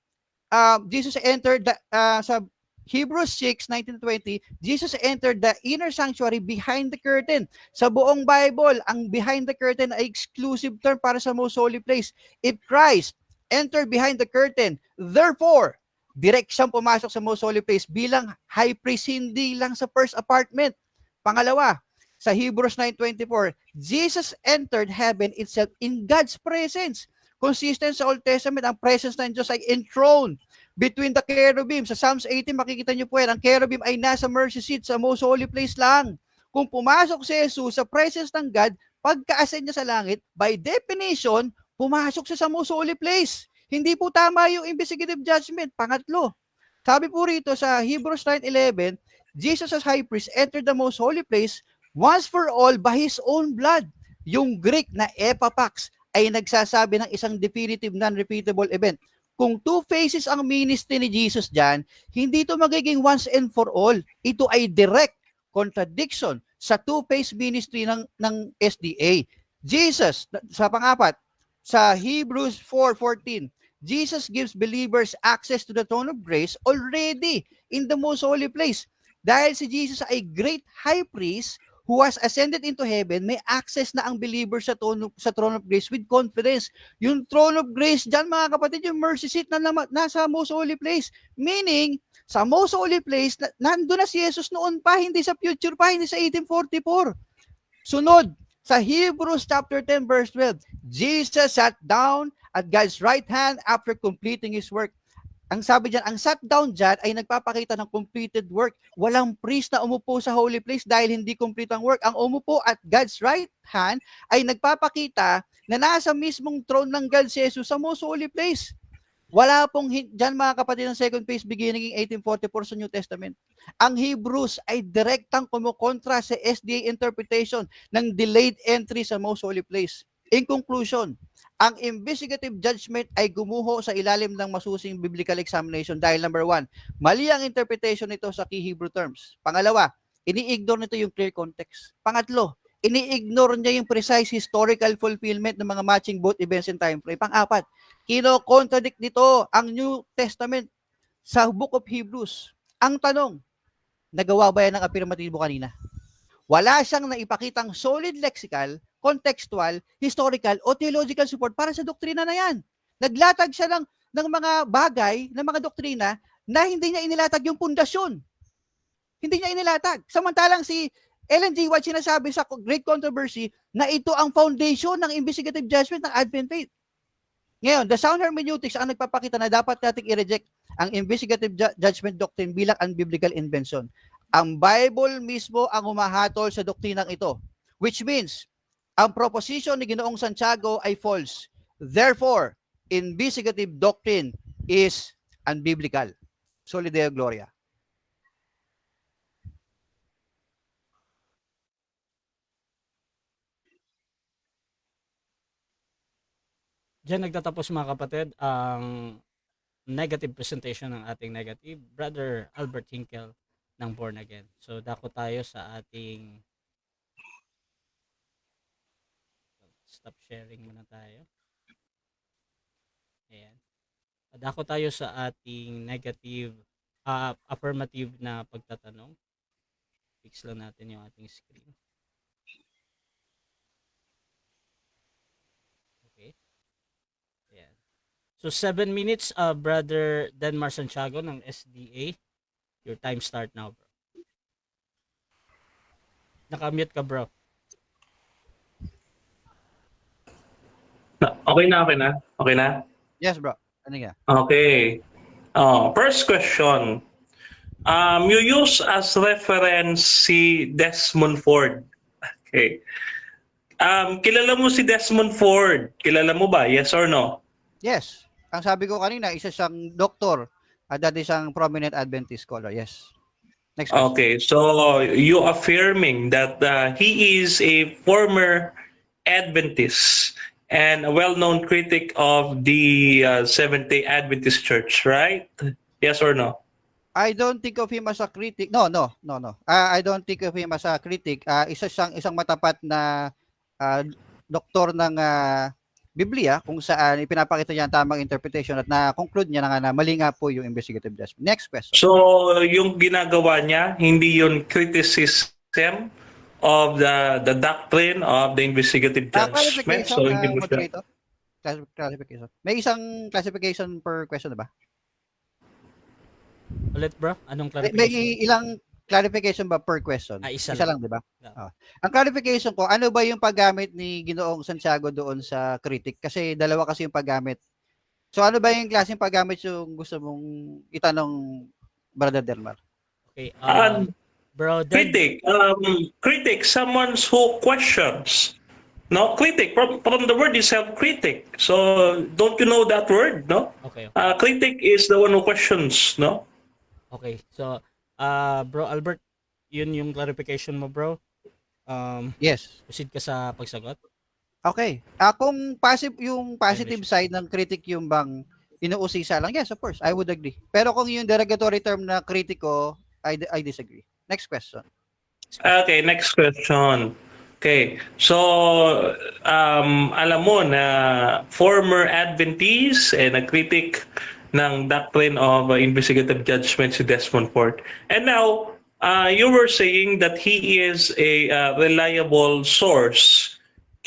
Jesus entered sa Hebrews 6:19-20, Jesus entered the inner sanctuary behind the curtain. Sa buong Bible, ang behind the curtain ay exclusive term para sa most holy place. If Christ entered behind the curtain, therefore, direct siyang pumasok sa most holy place bilang high priest, hindi lang sa first apartment. Pangalawa, sa Hebrews 9:24, Jesus entered heaven itself in God's presence. Consistent sa Old Testament, ang presence ng Diyos ay enthroned between the cherubim. Sa Psalms 18, makikita nyo po yan, ang cherubim ay nasa mercy seat sa most holy place lang. Kung pumasok si Jesus sa presence ng God, pagka-ascend niya sa langit, by definition, pumasok siya sa most holy place. Hindi po tama yung investigative judgment. Pangatlo, sabi po rito sa Hebrews 9:11, Jesus as high priest entered the most holy place once for all by his own blood. Yung Greek na epapax ay nagsasabi ng isang definitive non-repeatable event. Kung two phases ang ministry ni Jesus dyan, hindi ito magiging once and for all. Ito ay direct contradiction sa two-phase ministry ng SDA. Jesus, sa pangapat, sa Hebrews 4:14, Jesus gives believers access to the throne of grace already in the most holy place. Dahil si Jesus ay great high priest who has ascended into heaven, may access na ang believer sa throne of grace with confidence. Yung throne of grace dyan, mga kapatid, yung mercy seat na nasa most holy place. Meaning, sa most holy place, nandun na si Jesus noon pa, hindi sa future pa, hindi sa 1844. Sunod, sa Hebrews chapter 10 verse 12, Jesus sat down at God's right hand after completing his work. Ang sabi dyan, ang sat down dyan ay nagpapakita ng completed work. Walang priest na umupo sa holy place dahil hindi complete ang work. Ang umupo at God's right hand ay nagpapakita na nasa mismong throne ng God si Jesus sa most holy place. Wala pong dyan, mga kapatid, ng second phase beginning in 1844 sa New Testament. Ang Hebrews ay direktang kumukontra sa SDA interpretation ng delayed entry sa most holy place. In conclusion, ang investigative judgment ay gumuho sa ilalim ng masusing biblical examination dahil number 1, mali ang interpretation nito sa key Hebrew terms. Pangalawa, ini-ignore nito yung clear context. Pangatlo, ini-ignore niya yung precise historical fulfillment ng mga matching both events and time frame. Pang-apat, kino-contradict nito ang New Testament sa Book of Hebrews. Ang tanong, nagawa ba yan ng afirmatibo kanina? Wala siyang naipakitang solid lexical, contextual, historical, o theological support para sa doktrina na yan. Naglatag siya ng mga bagay, ng mga doktrina na hindi niya inilatag yung pundasyon. Hindi niya inilatag. Samantalang si Ellen G. White sinasabi sa Great Controversy na ito ang foundation ng investigative judgment ng Advent faith. Ngayon, the sound hermeneutics ang nagpapakita na dapat nating i-reject ang investigative judgment doctrine bilang unbiblical invention. Ang Bible mismo ang humahatol sa doktrinang ito, which means ang proposition ni Ginoong Santiago ay false. Therefore, investigative doctrine is unbiblical. Soli Deo Gloria. Diyan nagtatapos, mga kapatid, ang negative presentation ng ating negative Brother Albert Hinkle ng Born Again. So dako tayo sa ating Stop sharing muna tayo. Ayan. Dako tayo sa ating affirmative na pagtatanong. Fix lang natin yung ating screen. Okay. Ayan. So 7 minutes, Brother Denmar Santiago ng SDA. Your time start now, bro. Naka-mute ka, bro. Okay na? Okay na? Yes, bro. Ano nga? Okay. First question. You use as reference si Desmond Ford. Okay. Kilala mo si Desmond Ford? Kilala mo ba? Yes or no? Yes. Ang sabi ko kanina, isa siyang doktor at dati isang prominent Adventist scholar. Yes. Next question. Okay. So you affirming that he is a former Adventist and a well-known critic of the Seventh-day Adventist Church, right? Yes or no? I don't think of him as a critic. No. I don't think of him as a critic. Isa siyang isang matapat na doktor ng Biblia kung saan ipinapakita niya ang tamang interpretation at na-conclude niya na mali nga po yung investigative judgment. Next question. So yung ginagawa niya, hindi yun criticism of the doctrine of the investigative judgment. So hindi mo siya... Moderator? Clarification. May isang classification per question, ba? Ulit, bro? Anong May clarification? ilang clarification ba per question? Isa lang, di ba? Yeah. Ang clarification ko, ano ba yung paggamit ni Ginoong Santiago doon sa critic? Kasi dalawa kasi yung paggamit. So ano ba yung klaseng paggamit yung gusto mong itanong, Brother Delmar? Okay. Bro, Critic, someone who questions. No, critic from the word itself, critic. So don't you know that word? No. Okay. Critic is the one who questions. No. Okay. So, Bro Albert, yun yung clarification mo, bro. Yes. Proceed ka sa pagsagot. Okay. Kung yung positive side ng critic yung bang inuusisa lang, yes, of course, I would agree. Pero kung yung derogatory term na kritiko, I disagree. Next question. Okay, next question. Okay, so alam mo na former Adventist and a critic ng doctrine of investigative judgment si Desmond Ford. And now, you were saying that he is a reliable source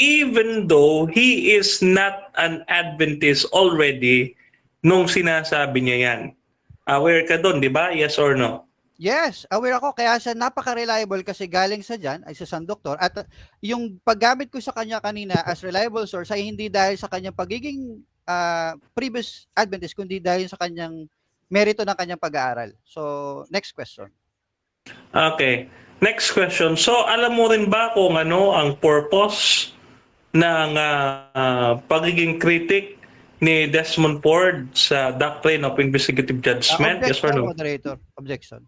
even though he is not an Adventist already nung sinasabi niya yan. Aware ka doon, di ba? Yes or no? Yes, aware ako. Kaya siya napaka-reliable kasi galing sa dyan, ay sa doktor. At yung paggamit ko sa kanya kanina as reliable source ay hindi dahil sa kanyang pagiging previous Adventist, kundi dahil sa kanyang merito ng kanyang pag-aaral. So, next question. Okay. Next question. So, alam mo rin ba kung ano ang purpose ng pagiging critic ni Desmond Ford sa doctrine of investigative judgment? Yes or no? Moderator. Objection.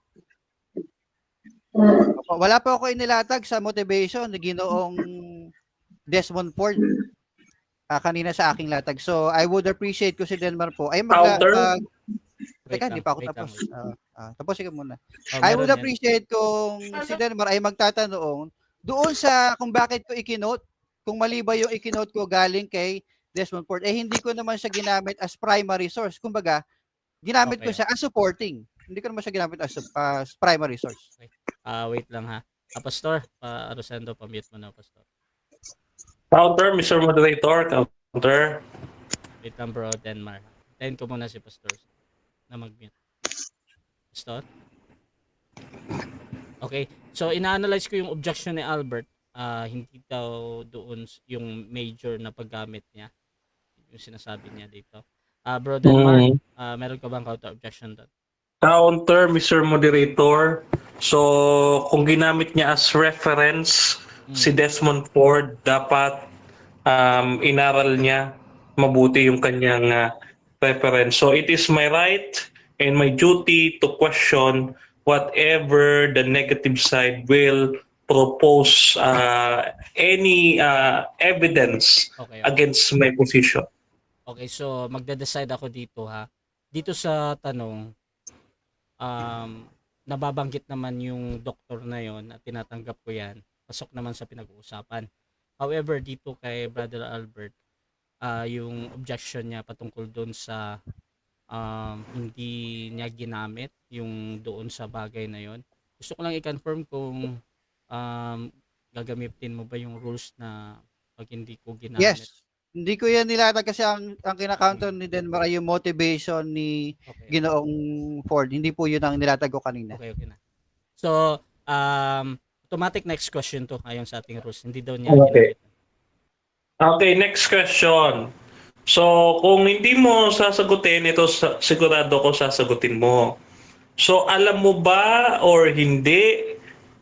Wala pa ako inilatag sa motivation ni Ginoong Desmond Ford kanina sa aking latag. So, I would appreciate ko si Denmar po ay teka, hindi pa ako tapos. Tapusin ko muna. I would appreciate kung si Denmar ay magtatanong doon sa kung bakit ko ikinote, kung mali ba yung ikinote ko galing kay Desmond Ford, hindi ko naman siya ginamit as primary source. Kumbaga, ginamit ko siya as supporting. Hindi ko naman siya ginamit as primary source. Okay. Wait lang ha. Pastor, Rosendo, pa-mute mo na, Pastor. Counter, Mr. Moderator. Counter. Wait lang, bro, Denmar. Tayin ko muna si Pastor na mag-mute. Pastor? Okay. So, ina-analyze ko yung objection ni Albert. Hindi daw doon yung major na paggamit niya. Yung sinasabi niya dito. Bro, Denmar, meron ka bang counter objection doon? Counter, Mr. Moderator. So, kung ginamit niya as reference si Desmond Ford, dapat inaral niya mabuti yung kanyang reference. So, it is my right and my duty to question whatever the negative side will propose any evidence against my position. Okay, so magde-decide ako dito ha. Dito sa tanong, nababanggit naman yung doktor na yon at tinatanggap ko yan. Pasok naman sa pinag-uusapan. However, dito kay Brother Albert, yung objection niya patungkol doon sa hindi niya ginamit yung doon sa bagay na yon. Gusto ko lang i-confirm kung gagamitin mo ba yung rules na pag hindi ko ginamit. Yes. Hindi ko yan nilatag kasi ang kina-counter ni Denmark ay yung motivation ni Okay. Ginoong Ford. Hindi po yun ang nilatag ko kanina. Okay na. So, automatic next question to ayon sa ating rules. Hindi daw niya Okay. ginamit. Okay, next question. So, kung hindi mo sasagutin, ito sigurado ko sasagutin mo. So, alam mo ba or hindi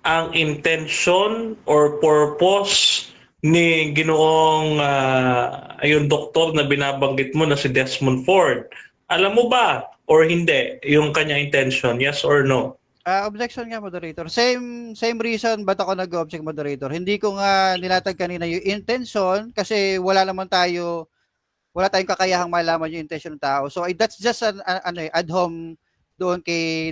ang intention or purpose ni Ginoong ayun doktor na binabanggit mo na si Desmond Ford? Alam mo ba or hindi yung kanya intention? Yes or no? Objection nga, moderator. Same reason ba't ako nag-object, moderator. Hindi ko nga nilatag kanina yung intention kasi wala tayong kakayahang malaman yung intention ng tao. So that's just ad hom doon kay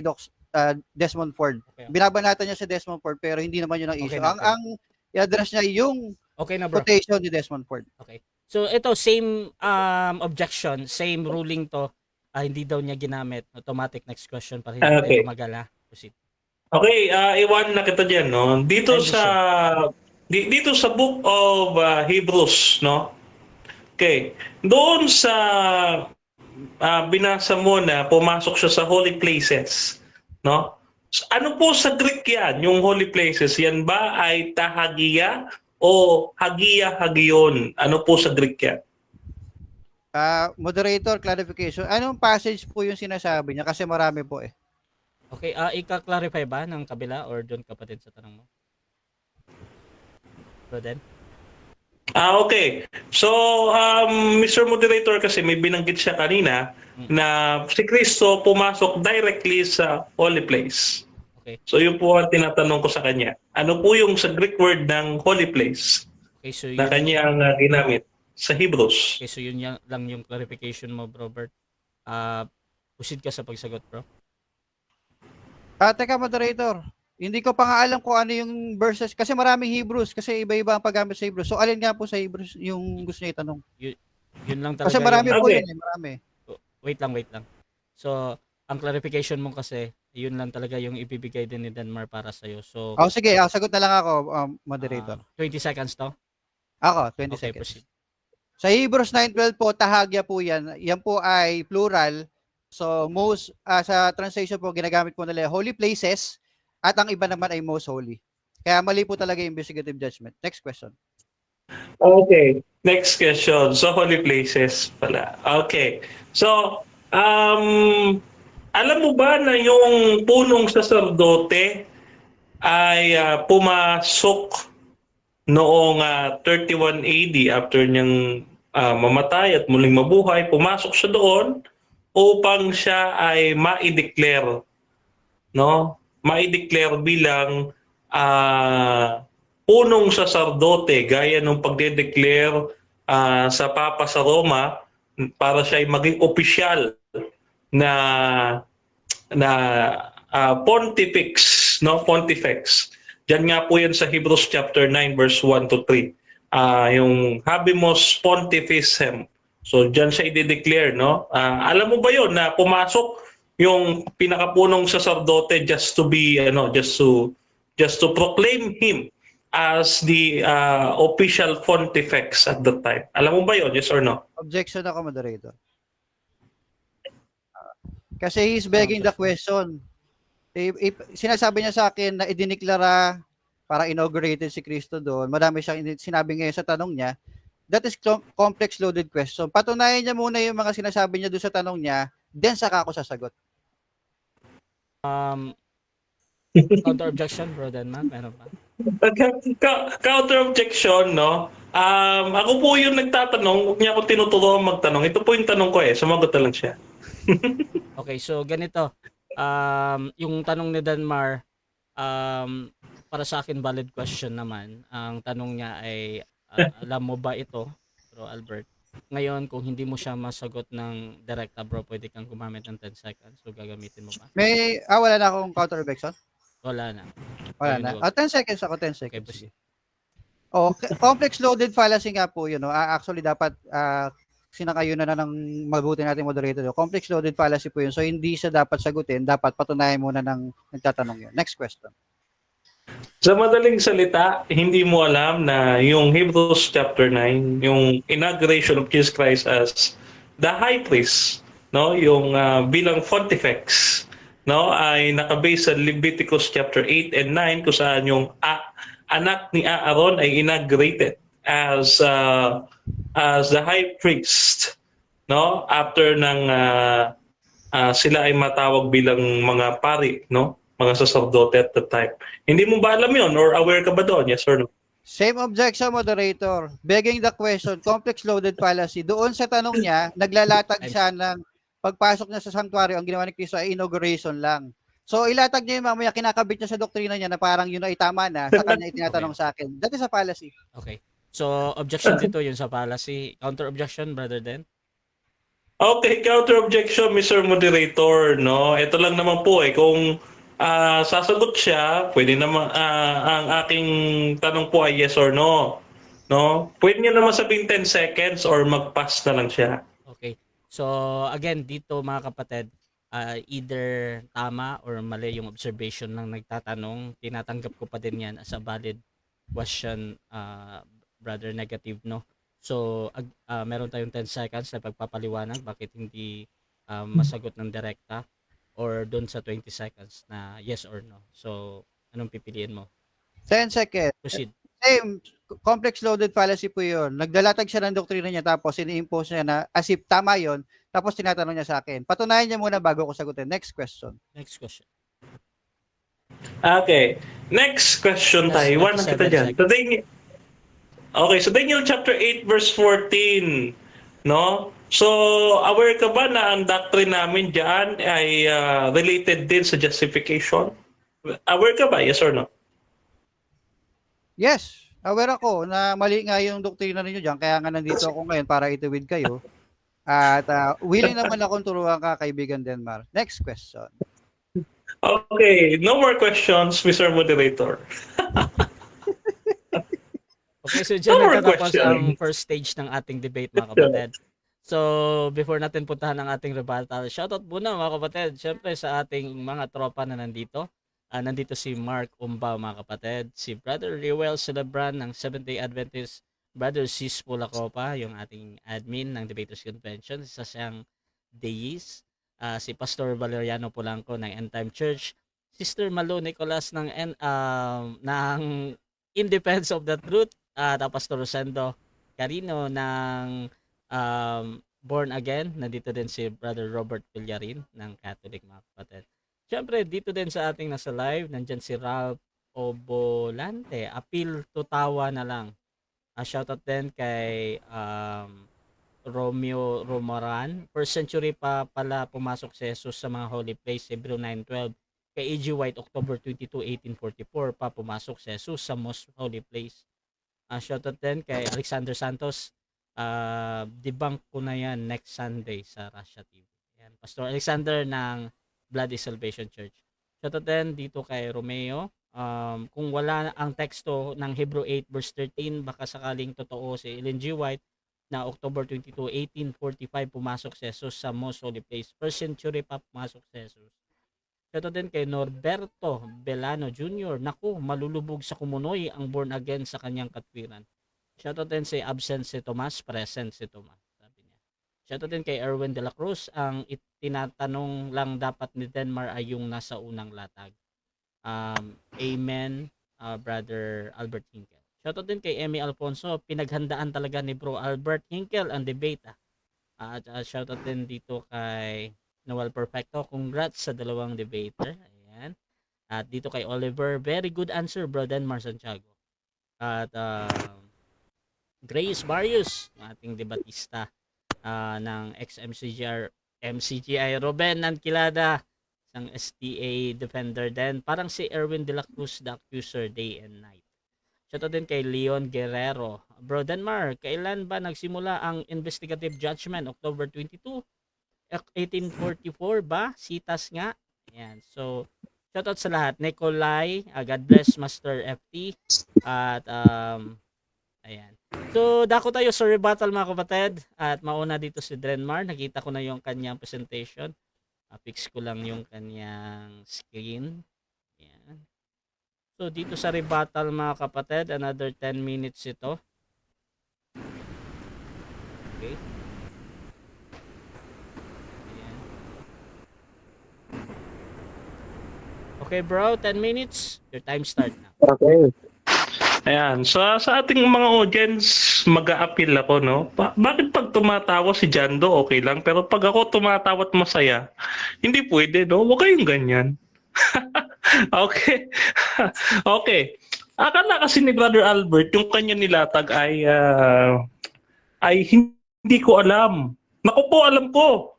Desmond Ford. Okay. Binabanatan niya si Desmond Ford pero hindi naman yun ang issue. Okay na, okay. Ang i-address niya yung Okay na, bro. quotation ni Desmond Ford. Okay. So ito same objection, same ruling to. Hindi daw niya ginamit. Automatic next question para hindi Okay. tayo magala. Proceed. Okay, iwan na kita diyan, no. Dito Thank you, sa dito sa book of Hebrews, no. Okay. Doon sa binasa mo na pumasok siya sa holy places, no? Ano po sa Greek yan, yung holy places? Yan ba ay tahagia o hagia hagion? Ano po sa Greek yan? Moderator, clarification. Anong passage po yung sinasabi niya? Kasi marami po eh. Okay, ika-clarify ba ng kabila or doon kapatid sa tanong mo? Roden? Okay. So, Mr. Moderator, kasi may binanggit siya kanina na si Kristo pumasok directly sa holy place. Okay. So, yun po ang tinatanong ko sa kanya. Ano po yung sa Greek word ng holy place Okay, so na yun, kanyang ginamit sa Hebrews? okay, so yun lang yung clarification mo, Robert. Proceed ka sa pagsagot, bro. Teka, moderator. Hindi ko pa nga alam kung ano yung verses kasi maraming Hebrews kasi iba-iba ang paggamit sa Hebrews. So alin nga po sa Hebrews yung gusto niya itanong? Yun lang talaga. Kasi marami yung, po Okay. yun eh, marami. Wait lang. So, ang clarification mo kasi, yun lang talaga yung ibibigay din ni Denmark para sa'yo. So, Sige, sagot na lang ako, moderator. 20 seconds to? Ako, 20 Okay, seconds. proceed. Sa Hebrews 9:12 po, tahagya po yan. Yan po ay plural. So most, sa translation po, ginagamit po nila holy places at ang iba naman ay most holy. Kaya mali po talaga yung investigative judgment. Next question. Okay. Next question. So, holy places pala. Okay. So, alam mo ba na yung punong saserdote ay pumasok noong 31 AD after niyang mamatay at muling mabuhay, pumasok siya doon upang siya ay ma-declare, no? Ma-declare bilang punong saserdote gaya ng pagde-declare sa Papa sa Roma para siya ay maging opisyal na pontifex, no? Pontifex. Diyan nga po yan sa Hebrews chapter 9 verse 1 to 3. Yung habemus pontificem. So diyan siya i-declare, no? Alam mo ba 'yon na pumasok yung pinakapunong saserdote just to proclaim him as the official pontifex at that time. Alam mo ba 'yon? Yes or no? Objection ako, moderator. Kasi he's begging the question. Sinasabi niya sa akin na idiniklara para inaugurated si Kristo doon. Madami siyang sinabi ngayon sa tanong niya. That is complex loaded question. Patunayan niya muna yung mga sinasabi niya doon sa tanong niya, then saka ako sasagot. Counter objection, bro, Denmark? Meron pa? Counter objection, no? Ako po yung nagtatanong, huwag niya akong tinuturuan magtanong. Ito po yung tanong ko sumagot na lang siya. Okay, so ganito. Yung tanong ni Denmark, para sa akin valid question naman. Ang tanong niya ay, alam mo ba ito, Bro Albert? Ngayon, kung hindi mo siya masagot ng direkta, bro, pwede kang gumamit ng 10 seconds. So, gagamitin mo ba? Wala na akong counter objection? Wala na. Wala Ayun, na. go. 10 seconds ako, 10 Okay, seconds. proceed. Oh, complex loaded fallacy nga po yun. No? Actually, dapat sinakayo na ng mabuti natin moderator. Complex loaded fallacy po yun. So, hindi siya dapat sagutin. Dapat patunayan muna ng nagtatanong yun. Next question. Sa madaling salita, hindi mo alam na yung Hebrews chapter 9, yung inauguration of Jesus Christ as the high priest, no, yung bilang pontifex, no, ay nakabase sa Leviticus chapter 8 and 9 kung saan yung anak ni Aaron ay inaugurated as the high priest, no, after ng sila ay matawag bilang mga pari, no, mga sacerdote at the time. Hindi mo ba alam yon or aware ka ba doon? Yes or no? Same objection, moderator. Begging the question, complex loaded fallacy. Doon sa tanong niya, naglalatag siya ng pagpasok niya sa sanctuary, ang ginawa ni Cristo ay inauguration lang. So, ilatag niya yung mamaya, kinakabit niya sa doktrina niya na parang yun ay tama na, sa kanya itinatanong sa akin. That is a fallacy. Okay. So, objection dito yun sa fallacy. Counter objection, Brother Den? Okay, counter objection, Mr. Moderator, no? Ito lang naman po kung sasagot siya, pwede naman ang aking tanong po ay yes or no. No? Pwede niyo naman sabihin 10 seconds or mag-pass na lang siya. Okay. So, again, dito mga kapatid, either tama or mali yung observation ng nagtatanong, tinatanggap ko pa din yan as a valid question, Brother Negative, no? So, meron tayong 10 seconds na pagpapaliwanag bakit hindi masagot ng direkta or doon sa 20 seconds na yes or no. So, anong pipiliin mo? 10 seconds. Proceed. Same, complex loaded fallacy po yun. Naglalatag siya ng doktrina niya tapos ini-impose niya na as if tama yun, tapos tinatanong niya sa akin. Patunayan niya muna bago ko sagutin. Next question. Next question. Okay. Next question Yes, tayo. Iwan na kita 27 dyan. seconds. Okay, so Daniel chapter 8 verse 14, no? So, aware ka ba na ang doctrine namin diyan ay related din sa justification? Aware ka ba? Yes or no? Yes, aware ako na mali nga yung doktrina ninyo dyan. Kaya nga nandito ako ngayon para ituwid kayo. At willing naman akong turuan ka, kaibigan Denmar. Next question. Okay, no more questions, Mr. Moderator. Okay, so dyan No more nagtatapos question. ang first stage ng ating debate, mga kapatid. So, before natin puntahan ang ating rebuttal, shoutout muna mga kapatid, syempre sa ating mga tropa na nandito. Nandito si Mark Umbao, mga kapatid, si Brother Reuel Celebran ng Seventh-day Adventist, Brother Sis Pulacopa, yung ating admin ng Debaters Convention, isa siyang deist, si Pastor Valeriano Polanco ng End Time Church, Sister Malo Nicolas ng In Defense of the Truth, at Pastor Rosendo Carino ng Born Again. Nandito din si Brother Robert Villarin ng Catholic, mga kapatid. Siyempre, dito din sa ating nasa live, nandyan si Ralph Obolante. Appeal to tawa na lang. Shoutout din kay Romeo Romoran. First century pa pala pumasok si Jesus sa mga holy place, Hebrew 9:12. Kay E.G. White, October 22, 1844 pa pumasok si Jesus sa most holy place. Shoutout din kay Alexander Santos. Debunk ko na yan next Sunday sa Russia TV. Yan, Pastor Alexander ng Bloody Salvation Church. Shoutout din dito kay Romeo. Kung wala ang teksto ng Hebrew 8 verse 13, baka sakaling totoo si Ellen G. White na October 22, 1845 pumasok si Jesus sa most holy place. First century pa pumasok si Jesus. Shoutout din kay Norberto Belano Jr. Naku, malulubog sa kumunoy ang born again sa kanyang katwiran. Shoutout din si absent si Tomas, present si Tomas. Sabi niya. Shoutout din kay Erwin de la Cruz. Ang tinatanong lang dapat ni Denmar ay yung nasa unang latag. Amen, Brother Albert Hinkel. Shoutout din kay Emmy Alfonso. Pinaghandaan talaga ni Bro Albert Hinkel ang debate. At shoutout din dito kay Noel Perfecto. Congrats sa dalawang debater. Ayan. At dito kay Oliver. Very good answer, Bro Denmar Santiago. At Grace Barrios, ating debatista ng MCGI Ruben Nankilada, isang STA defender din. Parang si Erwin de la Cruz, the accuser, day and night. Shoutout din kay Leon Guerrero. Bro Denmar, kailan ba nagsimula ang investigative judgment? October 22, 1844 ba? Sitas nga. Ayan. So, shoutout sa lahat. Nikolai, God bless Master FT. At Ayan. So, dako tayo sa rebuttal mga kapatid. At mauna dito si Drenmar. Nakita ko na yung kanyang presentation. Fix ko lang yung kanyang screen. Ayan. So, dito sa rebuttal mga kapatid, another 10 minutes ito. Okay. Ayan. Okay bro, 10 minutes. Your time start now. Okay. Ayan, sa ating mga audience, mag-a-appeal ako, no? Bakit pag tumatawa si Jando, okay lang, pero pag ako tumatawa at masaya, hindi pwede, no? Huwag kayong ganyan. Okay. Okay. Akala kasi ni Brother Albert, yung kanya nilatag ay hindi ko alam. Naku po, alam ko.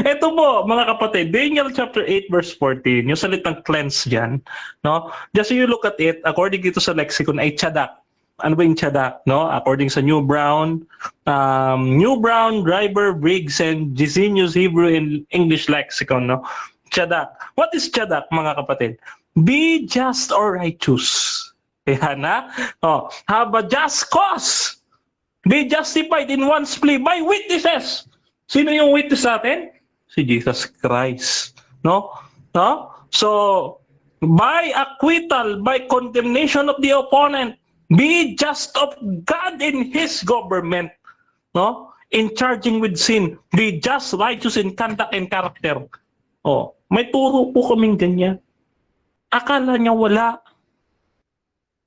Ito po, mga kapatid, Daniel chapter 8 verse 14, yung salitang cleanse dyan, no? Just so you look at it, according dito sa lexicon, ay tsadak. Ano ba yung tsadak, no? According sa New Brown, Driver, Briggs, and Gesenius Hebrew and English lexicon, no? Tsadak. What is tsadak, mga kapatid? Be just or righteous. Yan na. Oh, have a just cause. Be justified in one's plea by witnesses. Sino yung witness natin? Si Jesus Christ. No? No? So, by acquittal, by condemnation of the opponent, be just of God in His government. No? In charging with sin, be just, righteous in conduct and character. Oh, may turo po kaming ganyan. Akala niya wala.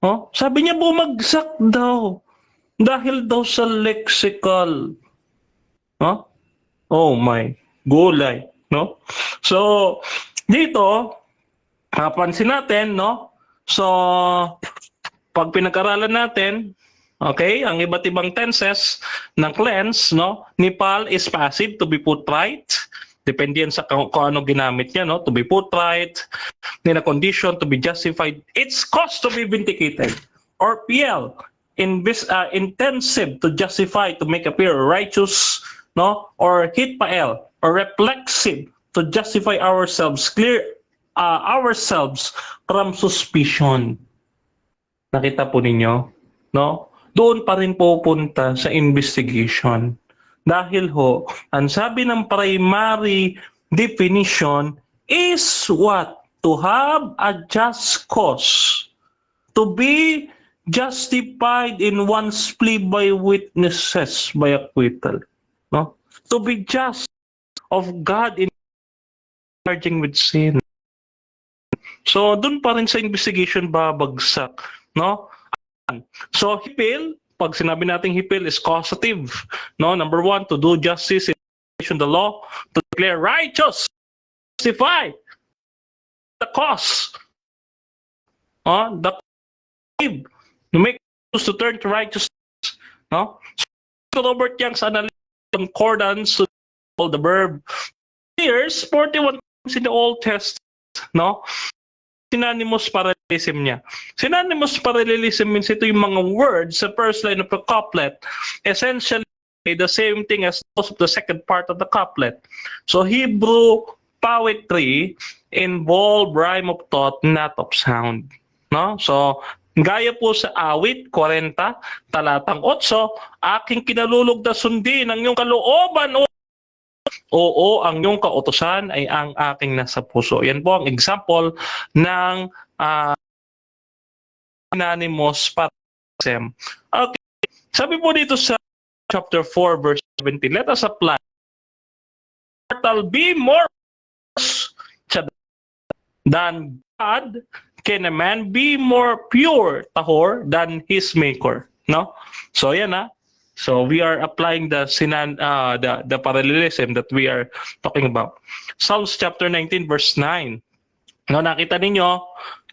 Oh, sabi niya bumagsak daw. Dahil daw sa lexical. Huh? Oh my, gulay, no? So, dito, pansin natin, no? So, pag pinag-aralan natin, okay, ang iba't ibang tenses ng cleanse, no? Nipal is passive, to be put right. Depende yan sa kung ano ginamit niya, no? To be put right. In a condition, to be justified. It's cause to be vindicated. Or PL, intensive, to justify, to make appear righteous, no, or hitpael, or reflexive, to justify ourselves, clear ourselves from suspicion. Nakita po ninyo, no? Doon pa rin pupunta sa investigation. Dahil ho, ang sabi ng primary definition is what? To have a just cause. To be justified in one's plea by witnesses, by acquittal. No? To be just of God in charging with sin. So, dun pa rin sa investigation babagsak. No? So, hipil, pag sinabi natin hipil is causative. No? Number one, to do justice in relation to the law, to declare righteous, justify the cause. The to make to turn to righteousness. No? So, Robert Young's analysis concordance to the verb appears 41 times in the Old Testament, no? Synonymous parallelism niya. Synonymous parallelism means ito yung mga words sa first line of the couplet, essentially the same thing as those of the second part of the couplet. So Hebrew poetry involve rhyme of thought, not of sound. No? So gaya po sa awit 40, talatang 8, aking kinalulog na sundin ang iyong kalooban, oo, ang iyong kautusan ay ang aking nasa puso. Yan po ang example ng anonymous parallelism. Okay. Sabi po dito sa chapter 4 verse 17, let us apply. Be more than God. Can a man be more pure, tahor, than his maker? No? So yan na. So we are applying the parallelism that we are talking about. Psalms chapter 19 verse 9. No, nakita ninyo,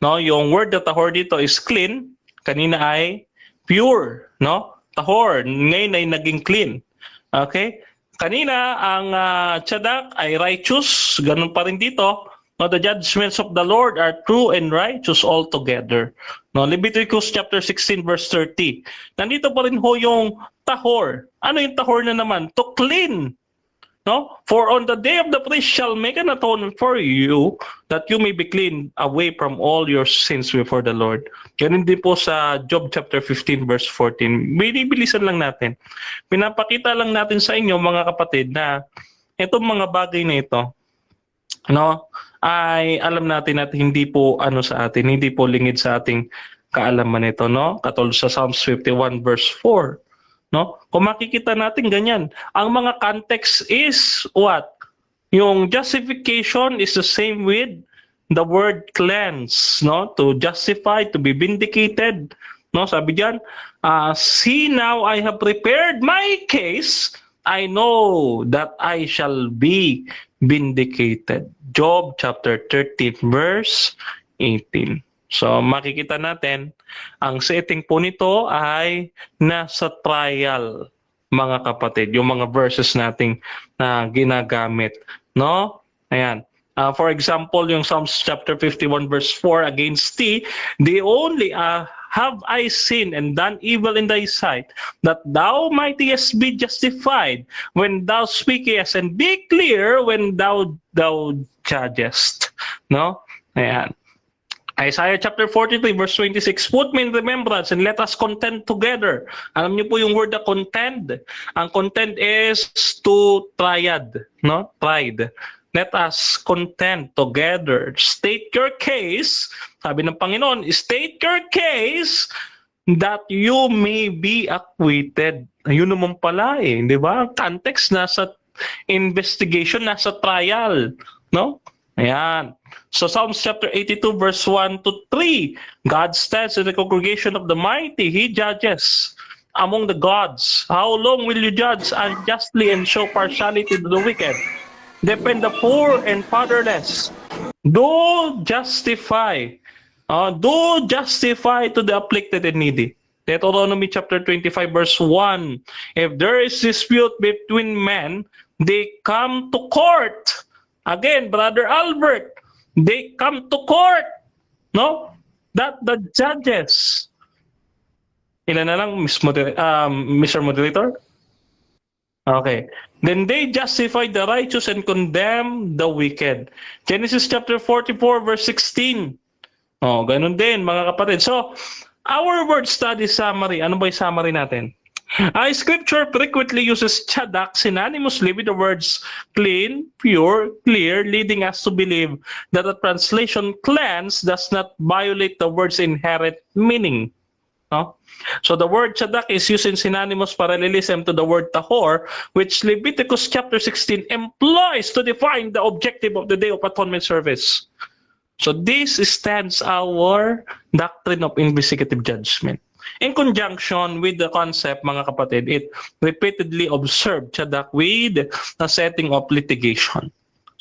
no, yung word na tahor dito is clean, kanina ay pure, no? Tahor, ngayon ay naging clean. Okay? Kanina ang tsadak ay righteous, ganun pa rin dito. No, the judgments of the Lord are true and righteous altogether. No, Leviticus chapter 16 verse 30. Nandito pa rin ho yung tahor. Ano yung tahor na naman? To clean. No? For on the day of the priest shall make an atonement for you, that you may be clean away from all your sins before the Lord. Ganun din po sa Job chapter 15 verse 14. Binibilisan lang natin. Pinapakita lang natin sa inyo mga kapatid na itong mga bagay na ito, no, ay alam natin at hindi po ano sa atin, hindi po lingid sa ating kaalaman ito, no? Katulad sa Psalms 51 verse 4. No? Kung makikita natin ganyan, ang mga context is what? Yung justification is the same with the word cleanse, no? To justify, to be vindicated, no? Sabi diyan, see now I have prepared my case, I know that I shall be vindicated. Job chapter 13 verse 18. So makikita natin, ang setting po nito ay nasa trial, mga kapatid, yung mga verses nating na ginagamit, no? Ayan. For example, yung Psalms chapter 51 verse 4, against thee, they only have I sinned and done evil in thy sight, that thou mightest be justified when thou speakest, and be clear when thou judgest. No? Ayan. Isaiah chapter 43 verse 26, put me in remembrance and let us contend together. Alam niyo po yung word na contend. Ang contend is to triad, no? Tried. Let us contend together. State your case. Sabi ng Panginoon, state your case that you may be acquitted. Ayun naman pala eh, di ba? Context nasa investigation, nasa trial, no? Ayan. So Psalms chapter 82 verse 1 to 3. God stands in the congregation of the mighty. He judges among the gods. How long will you judge unjustly and show partiality to the wicked? Defend the poor and fatherless. Do justify. Do justify to the afflicted and needy. Deuteronomy chapter 25 verse 1. If there is dispute between men, they come to court. Again, Brother Albert, they come to court, no? That the judges. Ilan na lang, Mr. Moderator? Okay. Then they justify the righteous and condemn the wicked. Genesis chapter 44 verse 16. Oh, ganun din, mga kapatid. So, our word study summary. Ano ba yung summary natin? Scripture frequently uses tzadak synonymously with the words clean, pure, clear, leading us to believe that the translation cleanse does not violate the word's inherent meaning. No? So the word tzadak is used in synonymous parallelism to the word tahor, which Leviticus chapter 16 employs to define the objective of the Day of Atonement service. So this stands our doctrine of investigative judgment. In conjunction with the concept, mga kapatid, it repeatedly observed tzadak with the setting of litigation.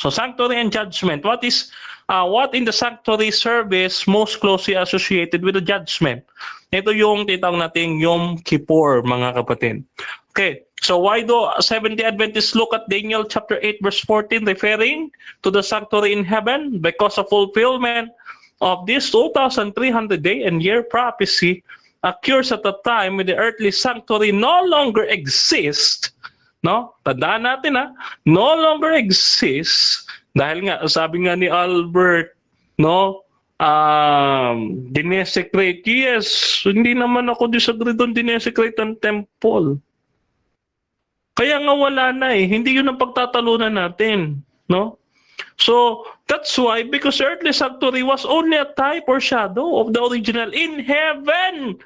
So sanctuary and judgment, what in the sanctuary service most closely associated with the judgment? Ito yung titawag natin Yom Kippur, mga kapatid. Okay, so why do Seventh-day Adventists look at Daniel chapter 8 verse 14 referring to the sanctuary in heaven? Because of fulfillment of this 2,300 day and year prophecy occurs at a time when the earthly sanctuary no longer exists, no? Tandaan natin no longer exists dahil nga sabi nga ni Albert, no? Dinesecrate, yes, hindi naman ako disagree doon, dinesecrate ang temple. Kaya nga wala na eh, hindi yun ang pagtatalunan natin, no? So that's why, because earthly sanctuary was only a type or shadow of the original in heaven.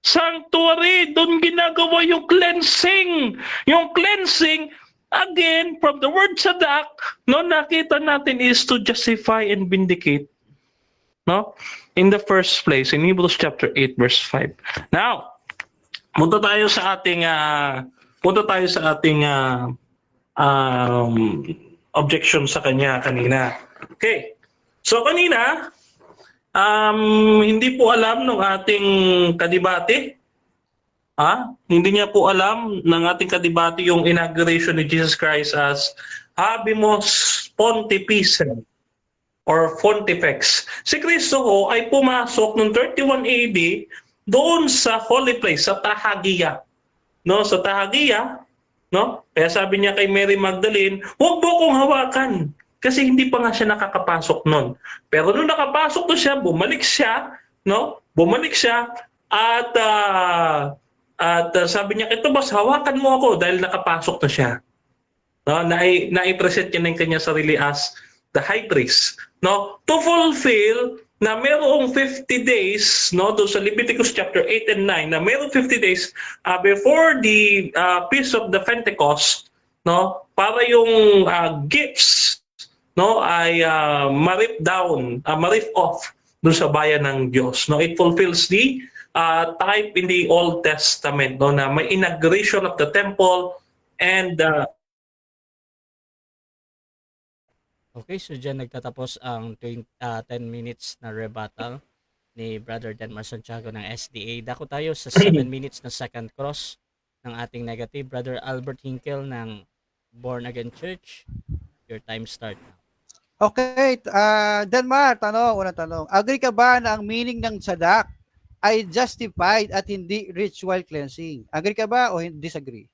Sanctuary, doon ginagawa yung cleansing. Yung cleansing, again, from the word tzadak, no, nakita natin is to justify and vindicate. No? In the first place, in Hebrews chapter 8, verse 5. Now, punta tayo sa ating objection sa kanya kanina. Okay. So kanina, hindi po alam ng ating kadibate. Hindi niya po alam ng ating kadibate yung inauguration ni Jesus Christ as Habemus Pontificem or Pontifex. Si Kristo ho ay pumasok noong 31 AD doon sa holy place, sa Tahagia. No, sa Tahagia, no? Kaya sabi niya kay Mary Magdalene, huwag mo akong hawakan. Kasi hindi pa nga siya nakakapasok nun. Pero nung nakapasok na siya, bumalik siya, no? Bumalik siya at sabi niya, ito boss, hawakan mo ako dahil nakapasok na siya. No, na-present niya na yung kanya sarili as the high priest, no, to fulfill na mayroong 50 days, no, doon sa Leviticus chapter 8 and 9, na mayroong 50 days before the feast of the Pentecost, no, para yung gifts, no, ay ma-rip down, ma-rip off doon sa bayan ng Diyos, no. It fulfills the type in the Old Testament, no, na may inauguration of the temple and Okay, so dyan nagtatapos ang 10 minutes na rebuttal ni Brother Denmar Santiago ng SDA. Dako tayo sa 7 minutes na second cross ng ating negative. Brother Albert Hinkel ng Born Again Church. Your time start now. Okay, Denmar, unang tanong. Agree ka ba na ang meaning ng sadak ay justified at hindi ritual cleansing? Agree ka ba o disagree?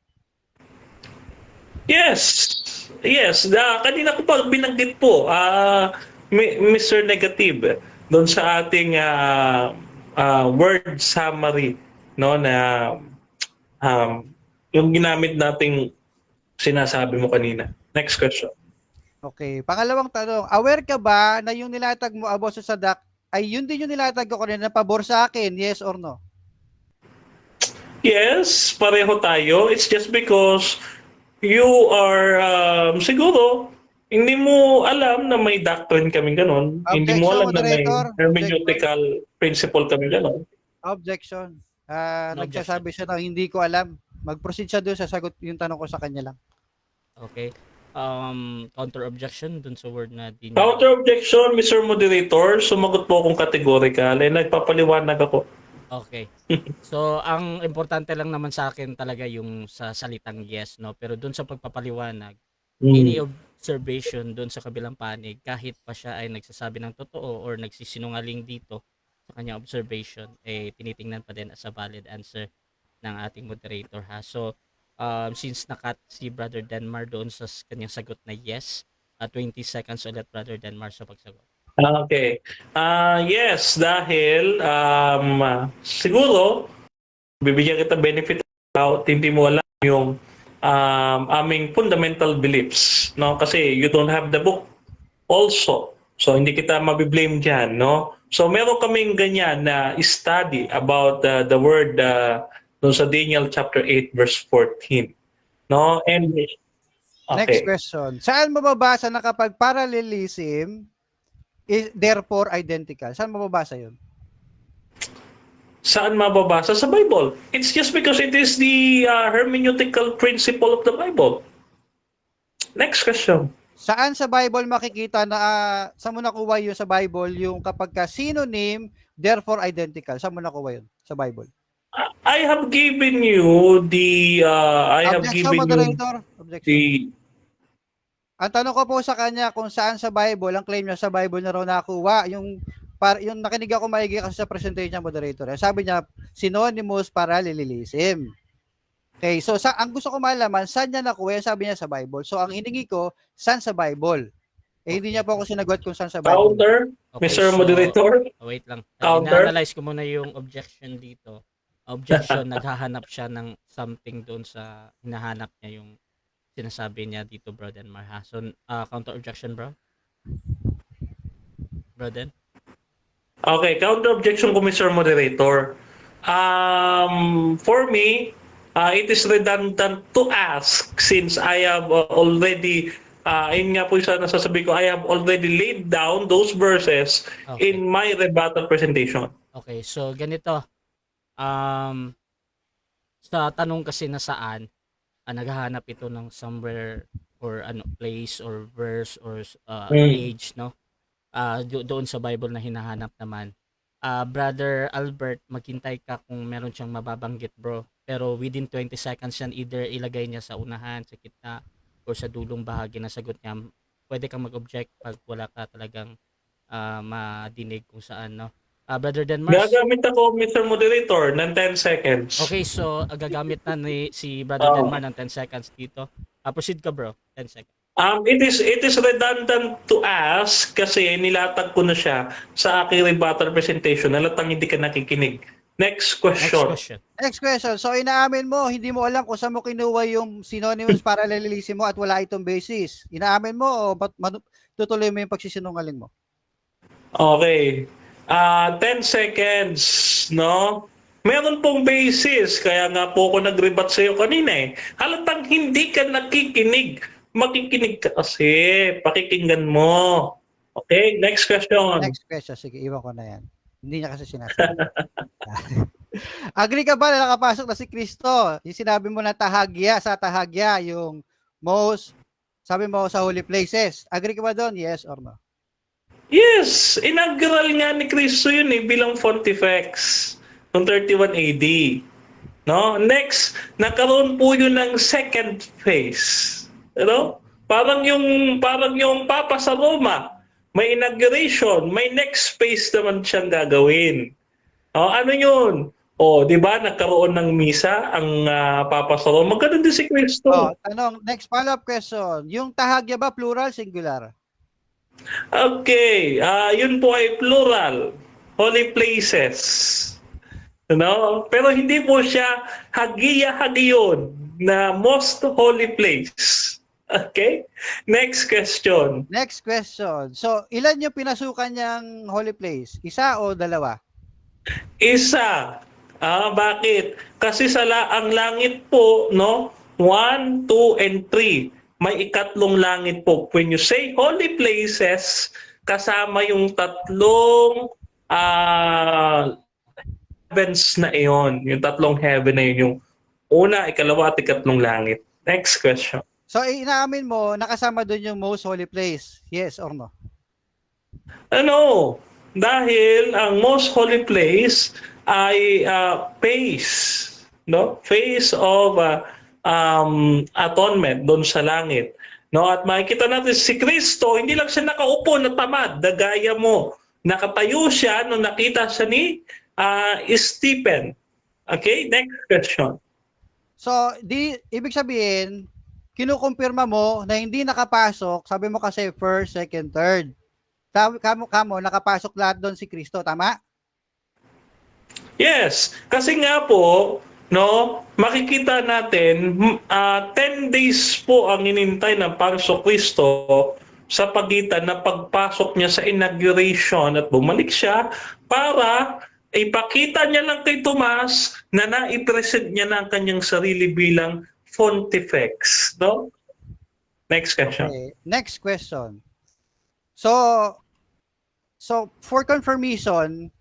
Yes. Yes, kanina ko pa binanggit po, Mr. Negative, doon sa ating word summary, no, na yung ginamit nating sinasabi mo kanina. Next question. Okay, pangalawang tanong. Aware ka ba na yung nilatag mo about sa sadak ay yun din yung nilatag ko kanina na pabor sa akin? Yes or no? Yes, pareho tayo. It's just because you are siguro hindi mo alam na may doctrine kami ganon. Hindi mo alam na may moderator. hermeneutical principle kami ganon. Objection. No Nagsasabi siya na hindi ko alam. Mag-proceed siya doon, sasagot yung tanong ko sa kanya lang. Okay. Counter objection dun sa word na din. Counter objection, Mr. Moderator. Sumagot po akong categorical. Nagpapaliwanag ako. Okay. So, ang importante lang naman sa akin talaga yung sa salitang yes, no? Pero dun sa pagpapaliwanag, any observation dun sa kabilang panig, kahit pa siya ay nagsasabi ng totoo or nagsisinungaling dito sa kanyang observation, eh, tinitingnan pa din as a valid answer ng ating moderator, ha? So, since nakat si Brother Denmar doon sa kanyang sagot na yes, 20 seconds ulit, Brother Denmar, sa pagsagot. Okay. Yes, dahil siguro bibigyan kita benefit out, hindi mo alam yung aming fundamental beliefs, no? Kasi you don't have the book also. So hindi kita mabiblame diyan, no? So meron kaming ganyan na study about the word doon sa Daniel chapter 8 verse 14. No? And Next question. Saan mababasa na kapag parallelism is therefore identical? Saan mababasa yun? Saan mababasa? Sa Bible. It's just because it is the hermeneutical principle of the Bible. Next question. Saan sa Bible makikita na saan mo nakuha yun sa Bible yung kapag ka synonym therefore identical? Saan mo nakuha yun sa Bible? I have given you the Objection, moderator. Objection. the Ang tanong ko po sa kanya kung saan sa Bible, ang claim niya sa Bible na raw nakuha, yung nakinig ako maigi kasi sa presentation niya, moderator. Sabi niya, synonymous parallelism. Okay, so ang gusto ko malaman, saan niya nakuha, sabi niya sa Bible. So ang hiningi ko, saan sa Bible? Eh hindi niya po ako sinagot kung saan sa Bible. counter, Okay, Mr. so, Moderator. Wait lang. Counter. Ina-analyze ko muna yung objection dito. Objection, naghahanap siya ng something doon sa hinahanap niya yung sinasabi niya dito, bro Denmar, ha? So, counter objection, bro? Bro Den? Okay, counter objection ko, Mr. Moderator. For me, it is redundant to ask since I have already, yun nga po yung nasasabi ko, I have already laid down those verses Okay. in my rebuttal presentation. Okay, so ganito. Sa tanong kasi na saan, naghahanap ito ng somewhere or place or verse or age, no? Doon sa Bible na hinahanap naman. Brother Albert, maghintay ka kung meron siyang mababanggit, bro. Pero within 20 seconds yan, either ilagay niya sa unahan, sa gitna, or sa dulong bahagi na sagot niya. Pwede kang mag-object pag wala ka talagang madinig kung saan, no? Brother Denmar. Gagamit ako, Mr. Moderator, ng 10 seconds. Okay, so gagamit na si Brother Denmar ng 10 seconds dito. Proceed ka, bro. 10 seconds. It is redundant to ask kasi nilatag ko na siya sa aking rebuttal presentation. Halatang hindi ka nakikinig. Next Next question. question. Next question. So inaamin mo, hindi mo alam kung saan mo kinuha yung synonymous parallelism mo at wala itong basis. Inaamin mo o tutuloy mo yung pagsisinungaling mo? Okay. 10 seconds, no? Meron pong basis, kaya nga po ako nag-rebut sa iyo kanina eh. Halatang hindi ka nakikinig. Makikinig ka kasi. Pakikinggan mo. Okay, next question. Next question. Sige, iwan ko na yan. Hindi niya kasi sinasabi. Agree ka ba na nakapasok na si Kristo? Yung sinabi mo na sa tahagya, yung most, sabi mo sa holy places. Agree ka ba doon? Yes or no? Yes, inaugural nga ni Cristo yun eh, bilang Pontifex noong 31 AD. No? Next, nagkaroon po yun ng second phase. Ano? Parang yung Papa sa Roma, may inauguration, may next phase naman siyang gagawin. Ano yun? Di ba nagkaroon ng misa ang Papa sa Roma? Ganun din si Cristo. Tanong, next follow-up question. Yung tahagya ba plural, singular? Okay, yun po ay plural, holy places. Pero hindi po siya hagiya-hagiyon na most holy place. Okay? Next question. Next question. So, ilan yung pinasukan niyang holy place? Isa o dalawa? Isa. Bakit? Kasi ang langit po, no? 1, 2, and 3. May ikatlong langit po. When you say holy places, kasama yung tatlong heavens na iyon. Yung tatlong heaven na yun. Yung una, ikalawa, at ikatlong langit. Next question. So, inaamin mo, nakasama doon yung most holy place. Yes or no? Ano? Dahil ang most holy place ay face, no? Face of atonement doon sa langit. No, at makikita natin si Kristo, hindi lang siya nakaupo na tamad, gaya mo. Nakatayo siya nung nakita siya ni Stephen. Okay, next question. So, ibig sabihin, kinukumpirma mo na hindi nakapasok, sabi mo kasi first, second, third. Kamo, nakapasok lahat doon si Kristo, tama? Yes, kasi nga po, no, makikita natin 10 days po ang inintay ng Panginoong Kristo sa pagitan ng pagpasok niya sa inauguration at bumalik siya para ipakita niya lang kay Tomas na naipresent niya na ang kanyang sarili bilang Pontifex, no? Next question. Okay. Next question. So for confirmation,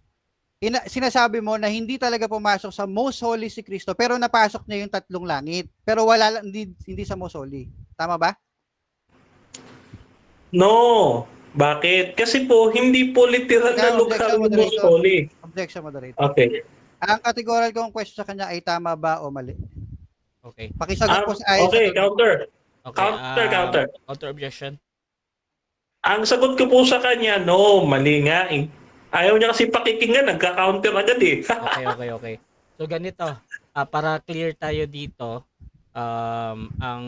sinasabi mo na hindi talaga pumasok sa most holy si Kristo pero napasok niya yung tatlong langit. Pero hindi sa most holy. Tama ba? No. Bakit? Kasi po, hindi po literal na lugar ng most holy. Objection, moderator. Okay. Ang categorical kong question sa kanya ay tama ba o mali? Okay. Pakisagot po sa okay, counter. Okay. Counter. Counter objection. Ang sagot ko po sa kanya, no, mali nga eh. Ayaw niya kasi pakikinggan, nagka-counter agad eh. Okay. So ganito, para clear tayo dito, ang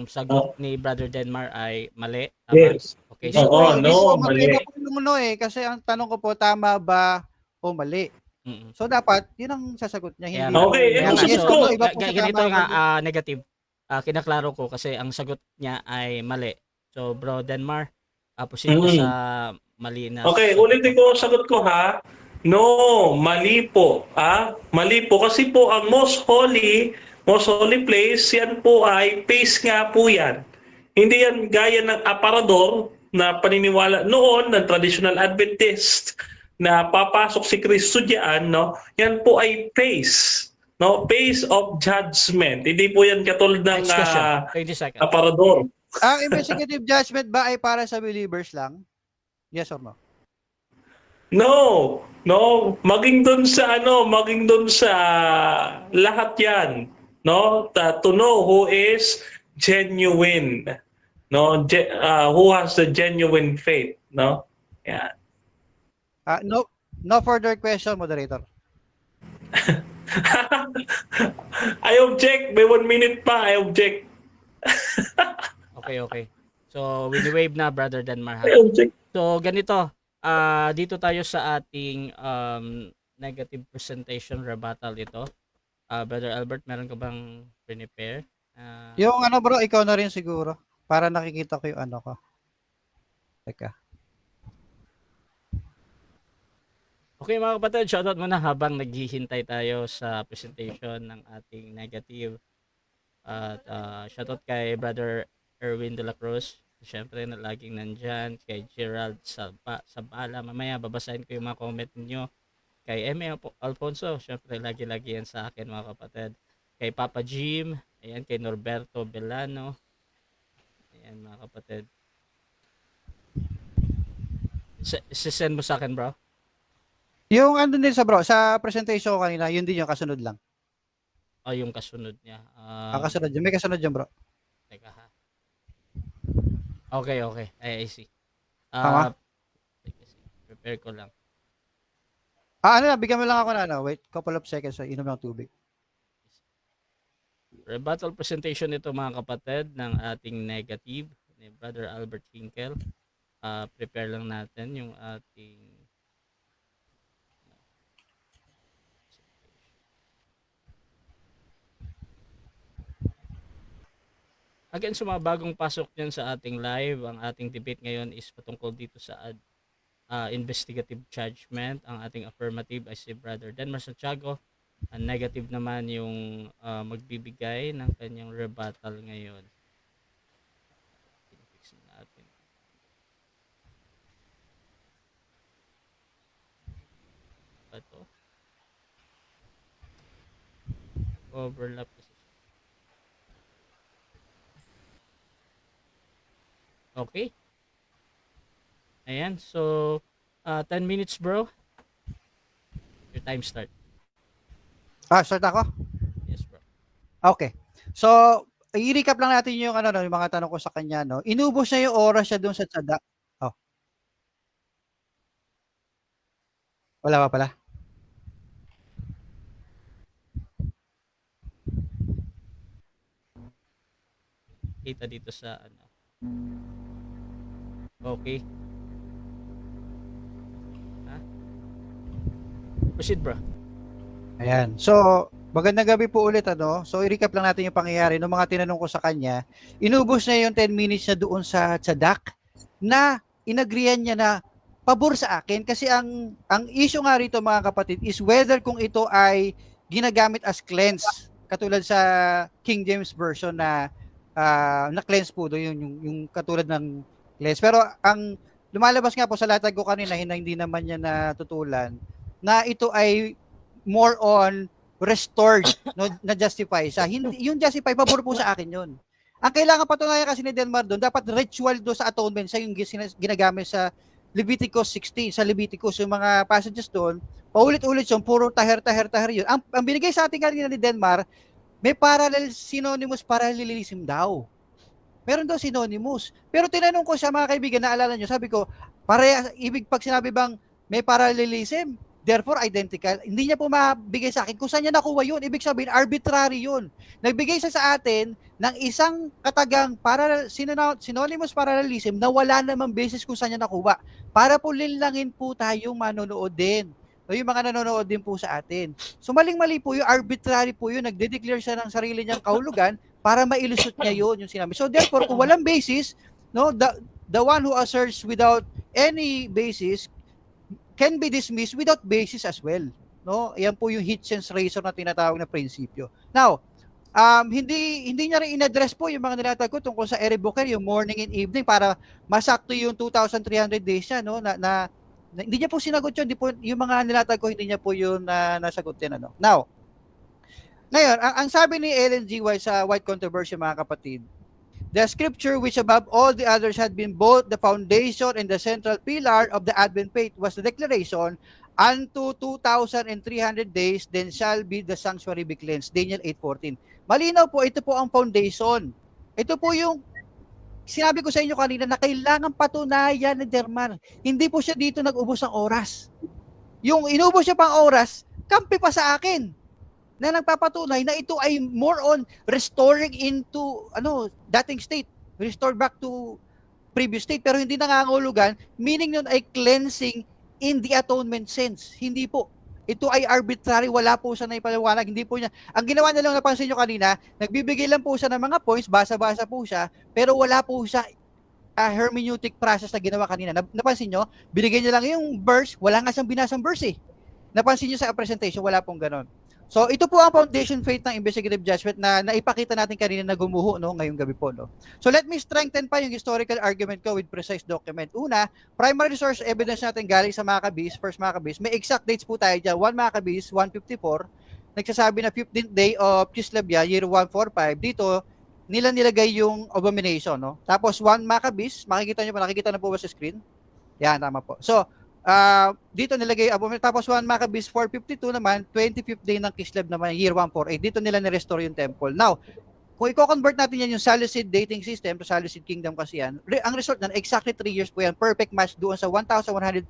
sagot ni Brother Denmar ay mali. Tama? Yes. Okay. Oo, no, mali. Kasi ang tanong ko po, tama ba o mali? Mm-mm. So dapat, yun ang sasagot niya. Hindi Okay, Kaya yung nga, sagot so, ko. iba po sa ganito tama, nga, negative. Kinaklaro ko kasi ang sagot niya ay mali. So Bro Denmar, proceed ko sa mali na. Okay, ulitin ko ang sagot ko ha. No, mali po. Mali po kasi po ang most holy place, yan po ay face nga po yan. Hindi yan gaya ng aparador na paniniwala noon ng traditional Adventist na papasok si Kristo diyan, no? Yan po ay face, no? Face of judgment. Hindi po yan katulad ng Next question. 20 seconds. aparador. Ang investigative judgment ba ay para sa believers lang? Yes or no? No, maging doon sa lahat 'yan, no? To know who is genuine, no? Who has the genuine faith, no? Yeah. No further question, moderator. I object. May 1 minute pa. I object. Okay. So, wini-wave na, Brother Denmar, ha? Ayun, check. So, ganito. Dito tayo sa ating negative presentation rebuttal ito. Brother Albert, meron ka bang prepare? Yung ano bro, ikaw na rin siguro. Para nakikita ko yung ano ko. Teka. Okay mga kapatid, shoutout muna habang naghihintay tayo sa presentation ng ating negative. At shoutout kay Brother Erwin de la Cruz. Siyempre na laging nandyan. Kay Gerald Sabala. Mamaya babasahin ko yung mga comment niyo. Kay M.A. Alfonso. Siyempre lagi-lagi yan sa akin mga kapatid. Kay Papa Jim. Ayan, kay Norberto Belano. Ayan mga kapatid. Send mo sa akin bro. Yung ano din sa bro, sa presentation ko kanina, yun din yung kasunod lang. Yung kasunod niya. Kasunod yun. May kasunod yun bro. Teka ha. Okay. I see. Tama? Prepare ko lang. Ano na, bigyan mo lang ako na ano. Wait, couple of seconds. So, inom ng tubig. Rebuttal presentation ito mga kapatid ng ating negative ni Brother Albert Hinkel. Prepare lang natin yung ating again sa mga bagong pasok dyan sa ating live. Ang ating debate ngayon is patungkol dito sa investigative judgment. Ang ating affirmative ay si Brother Denmar Santiago. Ang negative naman yung magbibigay ng kanyang rebuttal ngayon. Fix natin. Ito. Overlap. Okay. Ayan. So, 10 minutes bro. Your time start. Start ako? Yes bro. Okay. So, i-recap lang natin yung ano, yung mga tanong ko sa kanya. No? Inubos na yung oras siya doon sa tsada. Oh. Wala pa pala. Kita dito sa ano. Okay. Proceed bro. Ayan. So, magandang gabi po ulit ano. So, i-recap lang natin yung pangyayari ng mga tinanong ko sa kanya. Inubos na yung 10 minutes na doon sa tsadak na inagrihan niya na pabor sa akin kasi ang issue nga rito mga kapatid is whether kung ito ay ginagamit as cleanse katulad sa King James version na na cleanse po doon yung katulad ng cleanse. Pero ang lumalabas nga po sa latag ko kanina hindi naman niya natutulan na ito ay more on restored, no, na justify sa hindi yung justify pabor po sa akin yun. Ang kailangan patunayan kasi ni Denmar doon, dapat ritual do sa atonement sa yung ginagamit sa Leviticus 16, sa Leviticus yung mga passages doon, paulit-ulit yung puro tahir yun. Ang binigay sa atin kanina ni Denmar, may parallel synonymous parallelism daw. Meron daw synonymous. Pero tinanong ko siya mga kaibigan, naalala nyo, sabi ko, ibig pag sinabi bang may parallelism, therefore identical, hindi niya po mabigay sa akin kung saan niya nakuha yun. Ibig sabihin, arbitrary yun. Nagbigay siya sa atin ng isang katagang synonymous parallelism na wala namang basis kung saan niya nakuha. Para po linlangin po tayong manonood din. O yung mga nanonood din po sa atin. So maling-mali po yung arbitrary po yun. Nagde-declare siya ng sarili niyang kahulugan para mailusot niya yun yung sinabi. So therefore, kung walang basis, no, the one who asserts without any basis can be dismissed without basis as well. No? Yan po yung Hitchens razor na tinatawag na prinsipyo. Now, hindi niya rin in-address po yung mga nilatag ko tungkol sa Eric Booker, yung morning and evening para masakto yung 2,300 days niya, no? Na hindi niya po sinagot yun. Hindi po, yung mga nilatag ko, hindi niya po yun nasagot yan. Ano? Now, ngayon, ang sabi ni Ellen G. White sa White Controversy, mga kapatid, the scripture which above all the others had been both the foundation and the central pillar of the Advent faith was the declaration, unto 2,300 days, then shall be the sanctuary be cleansed. Daniel 8:14. Malinaw po, ito po ang foundation. Ito po yung sinabi ko sa inyo kanina na kailangan patunayan ni Dermar. Hindi po siya dito nag-ubos ng oras. Yung inubos siya pang oras, kampi pa sa akin. na nagpapatunay na ito ay more on restoring into dating state, restore back to previous state, pero hindi nangangahulugan, meaning nun ay cleansing in the atonement sense. Hindi po. Ito ay arbitrary, wala po siya na ipaliwanag, hindi po niya. Ang ginawa niya lang, napansin nyo kanina, nagbibigay lang po siya ng mga points, basa-basa po siya, pero wala po siya hermeneutic process na ginawa kanina. Napansin nyo, binigay niya lang yung verse, wala nga siyang binasang verse eh. Napansin nyo sa presentation, wala pong ganon. So, ito po ang foundation faith ng investigative judgment na naipakita natin kanina na gumuho ngayong gabi po. So, let me strengthen pa yung historical argument ko with precise document. Una, primary source evidence natin galing sa Maccabees, first Maccabees. May exact dates po tayo dyan. 1 Maccabees, 154. Nagsasabi na 15th day of Kislev, year 145. Dito, nilagay yung abomination. Tapos, 1 Maccabees, nakikita na po ba sa screen? Yan, tama po. So, dito nilagay tapos 1 Maccabees 452 naman, 25th day ng Kislev naman, year 148. Dito nila ni-restore yung temple. Now, kung i-convert natin yan yung Seleucid dating system, to Seleucid kingdom kasi yan, ang result nan exactly 3 years po yan, perfect match doon sa 1,150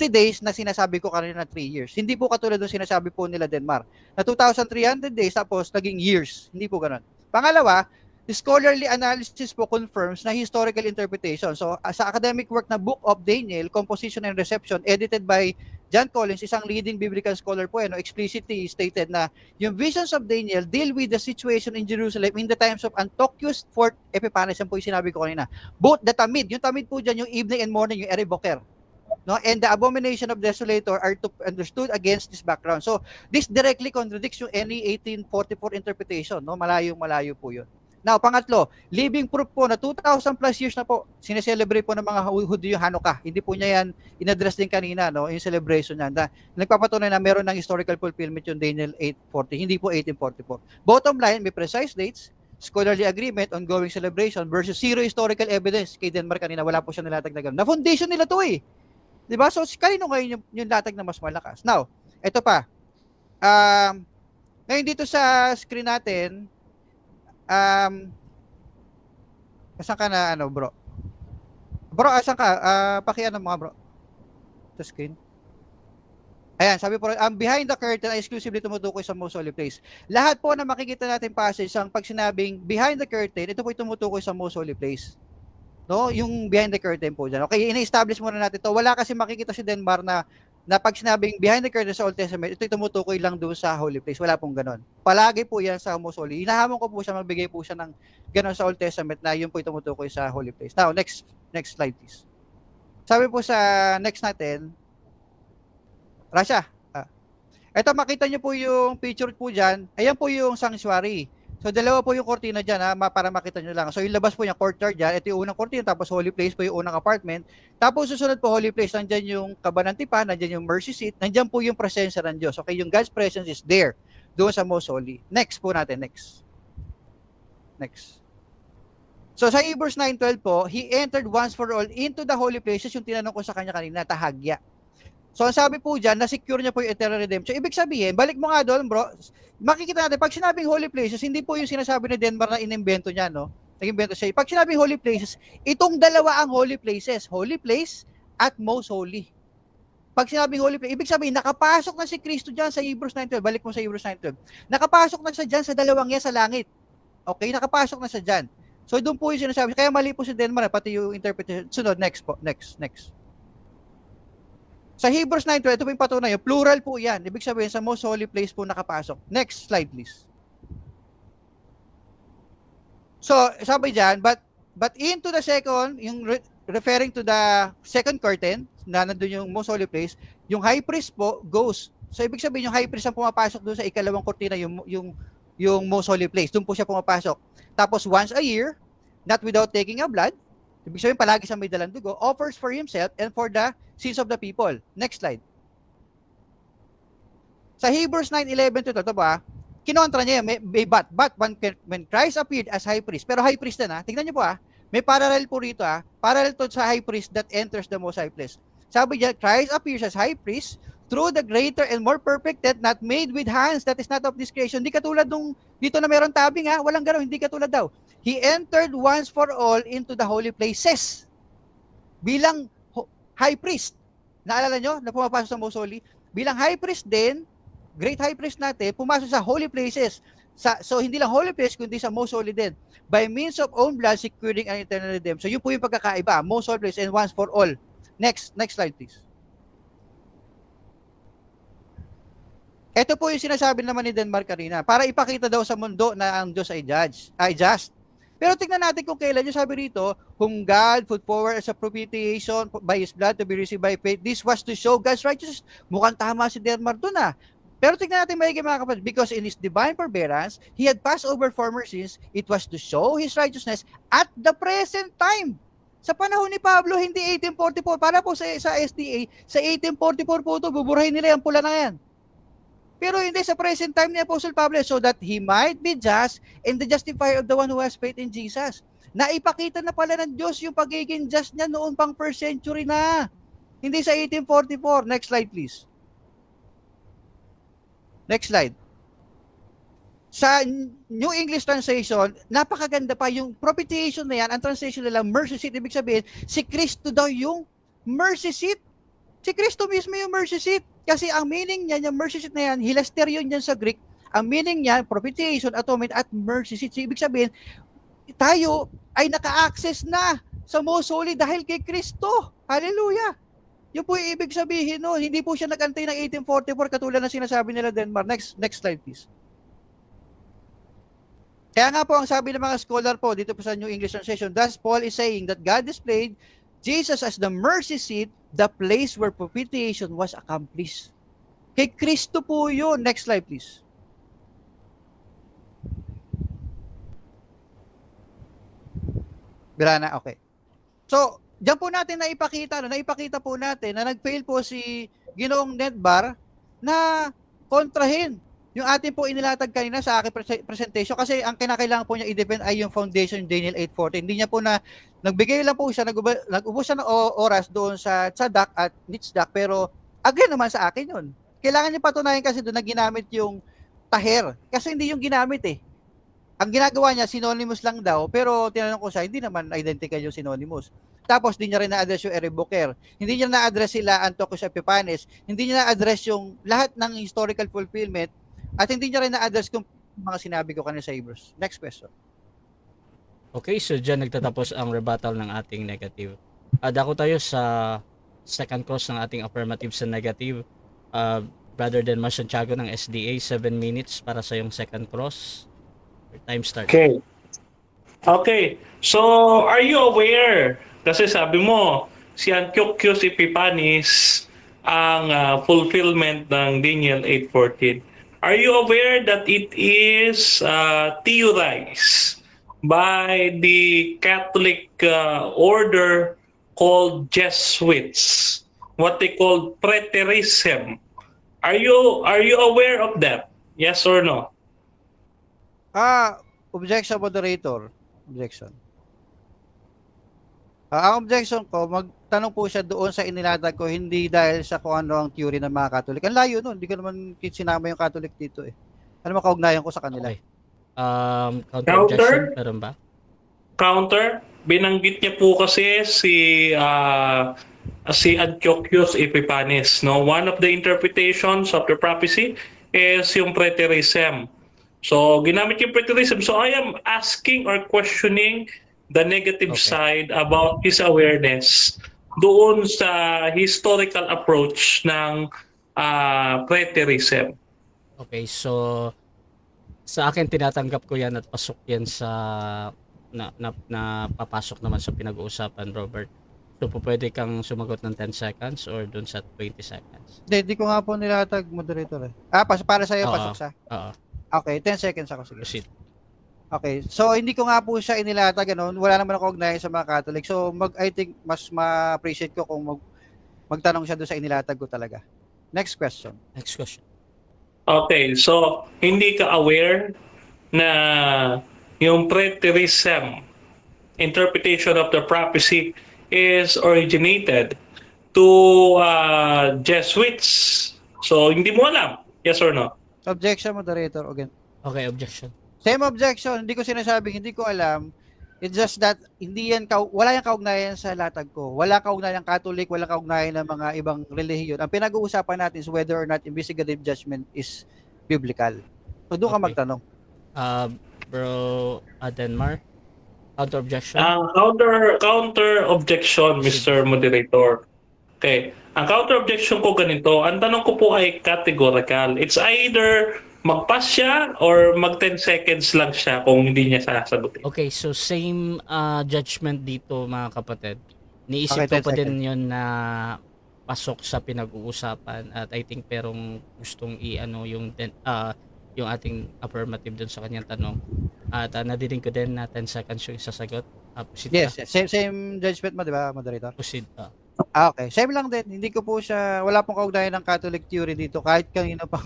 days na sinasabi ko kanina na 3 years. Hindi po katulad doon sinasabi po nila Denmark na 2,300 days tapos naging years. Hindi po ganoon. Pangalawa, the scholarly analysis po confirms na historical interpretation. So, sa academic work na Book of Daniel, Composition and Reception, edited by John Collins, isang leading biblical scholar po, explicitly stated na yung visions of Daniel deal with the situation in Jerusalem in the times of Antiochus IV Epiphanes. Yan po yung sinabi ko kanina. Both the tamid, yung tamid po dyan, yung evening and morning, yung eriboker. And the abomination of desolator are to understood against this background. So, this directly contradicts yung any 1844 interpretation. Malayo po yun. Now, pangatlo, living proof po na 2,000 plus years na po sineselebrate po ng mga Hudyo Hanukkah. Hindi po niya yan in-address din kanina, yung celebration niya. Nagpapatunay na meron ng historical fulfillment yung Daniel 8:40, hindi po 1844. Bottom line, may precise dates, scholarly agreement, ongoing celebration versus zero historical evidence. Kay Denmark kanina, wala po siya nilatag na gano'n. Na foundation nila to eh. Diba? So, kanino ngayon yung latag na mas malakas? Now, ito pa. Ngayon dito sa screen natin, asan ka na bro? Bro, asan ka? Paki-ano mga bro? Sa screen. Ayan, sabi po, behind the curtain ay exclusively tumutukoy sa most holy place. Lahat po na makikita natin passage ang pag sinabing behind the curtain, ito po tumutukoy sa most holy place. Yung behind the curtain po dyan. Okay, ina-establish muna natin to. Wala kasi makikita si Denmark na pag sinabing behind the curtain sa Old Testament, ito'y tumutukoy lang doon sa holy place. Wala pong ganon. Palagi po yan sa most holy. Hinahamon ko po siya, magbigay po siya ng ganon sa Old Testament na yun po tumutukoy sa holy place. Now, next slide please. Sabi po sa next natin, Rasha, ito makita nyo po yung picture po dyan. Ayan po yung sanctuary. So, dalawa po yung kortina dyan para makita nyo lang. So, yung labas po yung courtyard dyan. Ito yung unang kortina, tapos holy place po yung unang apartment. Tapos, susunod po holy place, nandyan yung kabanantipan, nandyan yung mercy seat, nandyan po yung presensya ng Diyos. Okay, yung God's presence is there, doon sa most holy. Next po natin, next. So, sa Hebrews 9:12 po, He entered once for all into the holy places, yung tinanong ko sa kanya kanina, tahagya. So, ang sabi po dyan, na-secure niya po yung eternal redemption. Ibig sabihin, balik mo nga doon, bro, makikita natin, pag sinabing holy places, hindi po yung sinasabi ni Denmark na inimbento niya, nag-invento siya. Pag sinabing holy places, itong dalawa ang holy places, holy place at most holy. Pag sinabing holy place, ibig sabihin, nakapasok na si Kristo dyan sa Hebrews 9:12, balik mo sa Hebrews 9:12, nakapasok na siya dyan sa dalawang yan sa langit. Okay, nakapasok na siya dyan. So, doon po yung sinasabi, kaya mali po si Denmark, pati yung interpretation. Sunod, next po, next. Sa Hebrews 9:12, ito po yung patunay. Plural po yan. Ibig sabihin, sa most holy place po nakapasok. Next slide, please. So, sabi dyan, but into the second, yung referring to the second curtain, na nandun yung most holy place, yung high priest po goes. So, ibig sabihin, yung high priest ang pumapasok doon sa ikalawang kortina, yung most holy place. Doon po siya pumapasok. Tapos, once a year, not without taking a blood, ibig sabihin, palagi sa may dalang dugo, offers for himself and for the sins of the people. Next slide. Sa Hebrews 9:11 ito ba? Kinontra niya may but when Christ appeared as high priest, pero high priest na, tingnan niyo po may parallel po rito parallel to sa high priest that enters the most high place. Sabi niya, Christ appears as high priest through the greater and more perfect tent not made with hands, that is not of this creation. Hindi katulad nung dito na meron tabing walang gano'n, hindi katulad daw. He entered once for all into the holy places bilang high priest. Naalala nyo na pumapasok sa most holy? Bilang high priest din, great high priest natin, pumasok sa holy places. So hindi lang holy place, kundi sa most holy din. By means of own blood, securing an eternal redemption. So yun po yung pagkakaiba, most holy place and once for all. Next slide please. Ito po yung sinasabi naman ni Denmark kanina, para ipakita daw sa mundo na ang Diyos ay just. Pero tingnan natin kung kailan yung sabi rito, whom God put forward as a propitiation by His blood to be received by faith. This was to show God's righteousness. Mukhang tama si Denmark dun Pero tingnan natin maigi mga kapatid, because in His divine forbearance, He had passed over former sins. It was to show His righteousness at the present time. Sa panahon ni Pablo, hindi 1844. Para po sa SDA, sa 1844 po ito, buburahin nila yung pula na yan. Pero hindi sa present time ni Apostle Pablo, so that he might be just and the justifier of the one who has faith in Jesus. Naipakita na pala ng Diyos yung pagiging just niya noon pang first century na. Hindi sa 1844. Next slide please. Next slide. Sa New English Translation, napakaganda pa yung propitiation na yan. Ang translation nila, mercy seat. Ibig sabihin, si Kristo daw yung mercy seat. Si Kristo mismo yung mercy seat. Kasi ang meaning niya, yung mercy seat na yan, hilasterion yan sa Greek. Ang meaning niya, propitiation, atonement, at mercy seat. So, ibig sabihin, tayo ay naka-access na sa most holy dahil kay Kristo. Hallelujah! Yun po yung ibig sabihin no. Hindi po siya nag-antay ng 1844 katulad na sinasabi nila Denmark. Next slide please. Kaya nga po ang sabi ng mga scholar po dito po sa New English Translation, thus Paul is saying that God displayed Jesus as the mercy seat, the place where propitiation was accomplished. Kay Kristo po yun. Next slide please. Birana, okay. So, diyan po natin naipakita po natin na nag-fail po si Ginoong Nedbar na kontrahin yung ating po inilatag kanina sa aking presentation kasi ang kinakailangan po niya i-defend ay yung foundation Daniel 8:14. Hindi niya po nagbigay lang po siya, nag-ubos siya ng oras doon sa Tzadak at Nitzdak pero agree naman sa akin yun. Kailangan niya patunayan kasi doon na ginamit yung taher kasi hindi yung ginamit Ang ginagawa niya, synonymous lang daw, pero tinanong ko siya, hindi naman identical yung synonymous. Tapos, hindi niya rin na-address yung Erebuker. Hindi niya na-address sila Antiochus Epiphanes. Hindi niya na-address yung lahat ng historical fulfillment at hindi niya rin na-address kung mga sinabi ko kanina sa Hebrews. Next question. Okay, so dyan nagtatapos ang rebuttal ng ating negative. Dako tayo sa second cross ng ating affirmative sa negative. Brother Denmark Santiago ng SDA, 7 minutes para sa yung second cross. Time start. Okay. So, are you aware? Kasi sabi mo, si Antiochus Epiphanes ang fulfillment ng Daniel 8:14. Are you aware that it is theorized by the Catholic order called Jesuits, what they call preterism? Are you aware of that? Yes or no? Objection, moderator. Objection. Ang objection ko, magtanong po siya doon sa inilatag ko, hindi dahil sa kung ano ang theory ng mga Catholic. Ang layo nun, hindi ko naman sinama yung Catholic dito Ano makaugnayan ko sa kanila? Okay. Counter? Meron ba? Counter? Binanggit niya po kasi si Antiochus Epiphanes. No? One of the interpretations of the prophecy is yung preterism. So, ginamit yung preterism. So, I am asking or questioning the negative side about his awareness doon sa historical approach ng preterism. Okay, so sa akin tinatanggap ko yan at pasok yan sa na papasok naman sa pinag-uusapan, Robert. So pwede kang sumagot ng 10 seconds or doon sa 20 seconds. Hindi ko nga po nilatag, moderator para sa iyo, pasok sa? Oo. Okay, 10 seconds ako. Sige. Proceed. Okay, so hindi ko nga po siya inilatag, wala naman ako ugnayan sa mga Catholic. So I think mas ma-appreciate ko kung magtanong siya doon sa inilatag ko talaga. Next question. Next question. Okay, so hindi ka aware na yung preterism interpretation of the prophecy is originated to Jesuits. So hindi mo alam, yes or no? Objection, moderator, again. Okay, objection. Same objection, hindi ko sinasabing hindi ko alam. It's just that hindi yan wala yang kaugnayan sa latag ko. Wala kaugnayan Catholic, wala kaugnayan ng mga ibang relihiyon. Ang pinag-uusapan natin is whether or not investigative judgment is biblical. So doon ka Okay. magtanong. Bro Denmar, counter objection. Counter objection, Mr. Moderator. Okay. Ang counter objection ko ganito, ang tanong ko po ay categorical. It's either mag-pass siya or mag 10 seconds lang siya kung hindi niya sasagutin. Okay, so same judgment dito mga kapatid. Niisip Okay, ko 10 pa din yon na pasok sa pinag-uusapan at I think perong gustong i-ano yung ating affirmative dun sa kanyang tanong. At nadinig ko din na 10 seconds yung isasagot. Proceed Yes, ka. same judgment mo, di ba, moderator? Proceed. Okay. Same lang din. Hindi ko po siya, wala pong kaugnayan ng Catholic theory dito. Kahit kanina pang,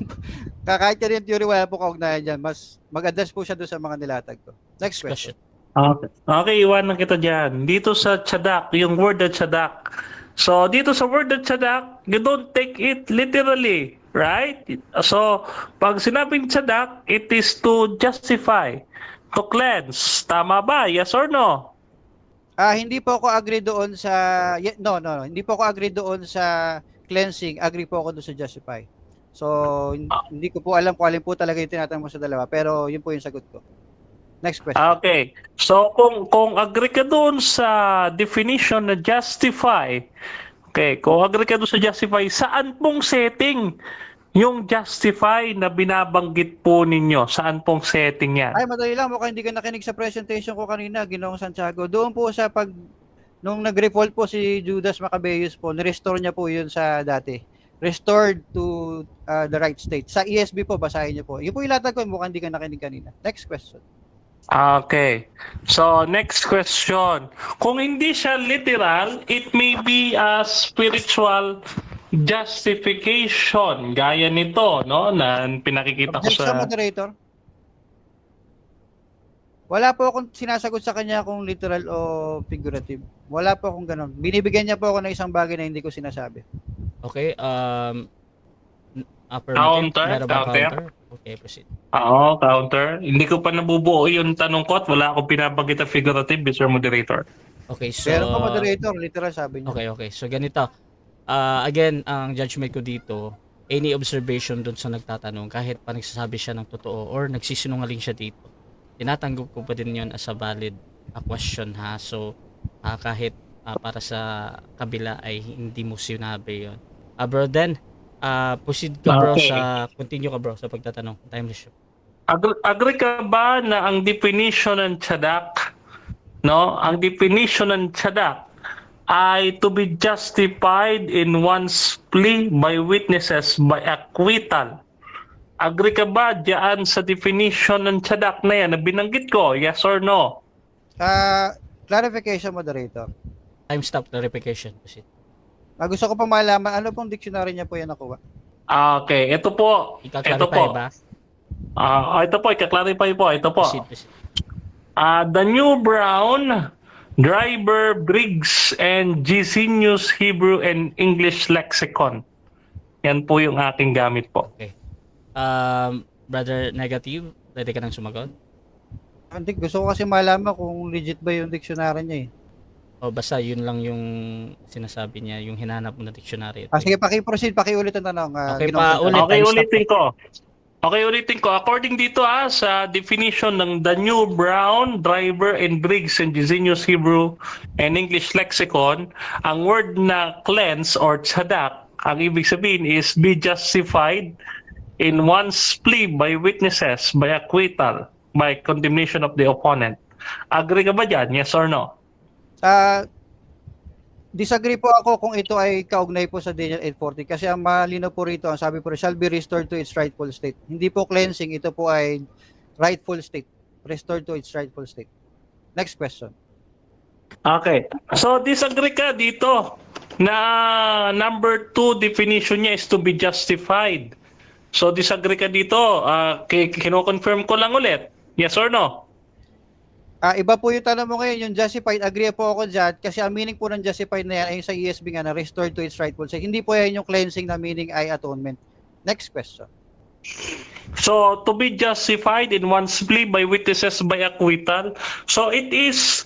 kahit kanina theory, wala pong kaugnayan dyan. Mas mag-address po siya doon sa mga nilatag ko. Next question. Okay, iwanan kita dyan. Dito sa tsadak, yung word na tsadak. So, dito sa word na tsadak, you don't take it literally, right? So, pag sinabing tsadak, it is to justify, to cleanse. Tama ba? Yes or no? Hindi po ako agree doon sa, no. Hindi po ako agree doon sa cleansing. Agree po ako doon sa justify. So, hindi ko po alam kung alin po talaga yung tinatanong mo sa dalawa. Pero yun po yung sagot ko. Next question. Okay. So, kung agree ka doon sa definition na justify, okay, kung agree ka doon sa justify, saan pong setting yung justify na binabanggit po ninyo? Saan pong setting yan? Ay, madali lang. Mukhang hindi ka nakinig sa presentation ko kanina, Ginoong Santiago. Doon po sa nung nag-revolt po si Judas Maccabeus po, nirestore niya po yun sa dati. Restored to the right state. Sa ESB po, basahin niyo po. Yun po ilatag ko, mukhang hindi ka nakinig kanina. Next question. Okay. So, next question. Kung hindi siya literal, it may be a spiritual justification. Gaya nito, no? Na pinakikita ko Objection, sa... moderator. Wala po akong sinasagot sa kanya kung literal o figurative. Wala po akong ganun. Binibigyan niya po ako ng isang bagay na hindi ko sinasabi. Okay, affirmative. Counter, Meron ba counter. counter? Okay, proceed. Oo, counter. Hindi ko pa nabubuo yung tanong ko at wala akong pinabanggit na figurative, Mr. Moderator. Okay, so Pero po, moderator, literal sabi niya. Okay. So ganito. Again, ang judgment ko dito, any observation dun sa nagtatanong, kahit pa nagsasabi siya ng totoo or nagsisinungaling siya dito, tinatanggap ko pa din yun as a valid question ha. So, kahit para sa kabila ay hindi mo sinabi yun. Bro, then, proceed ka bro Okay. continue ka bro sa pagtatanong. Time issue. Agree ka ba na ang definition ng tsadak, no? Ang definition ng tsadak ay to be justified in one's plea by witnesses by acquittal. Agree ka ba diyan sa definition ng tsadak na yan na binanggit ko? Yes or no? Clarification, moderator. Time stop, clarification. Proceed. Gusto ko pa malaman, ano pong dictionary niya po yan nakuha? Okay, ito po. Ito Ika-clarify po. ba? Ito po, ika-clarify po. Ito po. Proceed. The New Brown, Driver, Briggs, and Gesenius Hebrew and English Lexicon. Yan po yung aking gamit po. Okay. Brother Negative, pwede ka nang sumagot? Hindi, gusto ko kasi malaman kung legit ba yung dictionary niya eh. O basta yun lang yung sinasabi niya, yung hinanap mo na dictionary. Sige, paki-proceed, paki-ulit ang tanong. Okay, Ginoong pa ulit. Santiago. Okay, time stop ulitin ko. Okay, ulitin ko. According dito sa definition ng The New Brown, Driver, and Briggs and Gesenius Hebrew and English Lexicon, ang word na cleanse or tsadak, ang ibig sabihin is be justified in one's plea by witnesses, by acquittal, by condemnation of the opponent. Agree ka ba dyan? Yes or no? Disagree po ako kung ito ay kaugnay po sa Daniel 8:40 kasi ang malinaw po rito, ang sabi po shall be restored to its rightful state. Hindi po cleansing, ito po ay rightful state. Restored to its rightful state. Next question. Okay. So disagree ka dito na number 2 definition niya is to be justified. So disagree ka dito. Kino-confirm ko lang ulit. Yes or no? Iba po yung tanong mo ngayon, yung justified, agree po ako dyan kasi ang meaning po ng justified na yan ay sa ESB nga na restored to its rightful state. Hindi po yan yung cleansing na meaning ay atonement. Next question. So to be justified in one's plea by witnesses by acquittal. So it is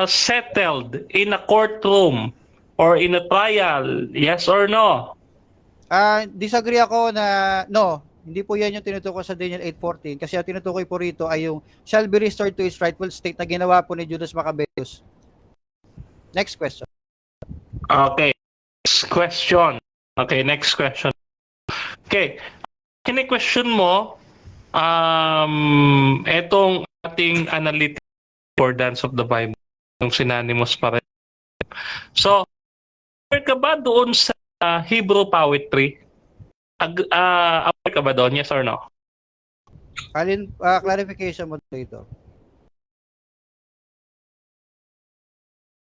settled in a courtroom or in a trial. Yes or no? Disagree ako na no, hindi po yan yung tinutukoy sa Daniel 8:14 kasi ang tinutukoy po rito ay yung shall be restored to its rightful state na ginawa po ni Judas Maccabeus. Next question. Okay. Next question. Okay, next question. Okay. Kini-question mo etong ating analytic concordance of the Bible, yung synonymous pa rin. So, aware ka ba doon sa Hebrew poetry? Aware ka ba doon? Yes or no? Clarification mo dito.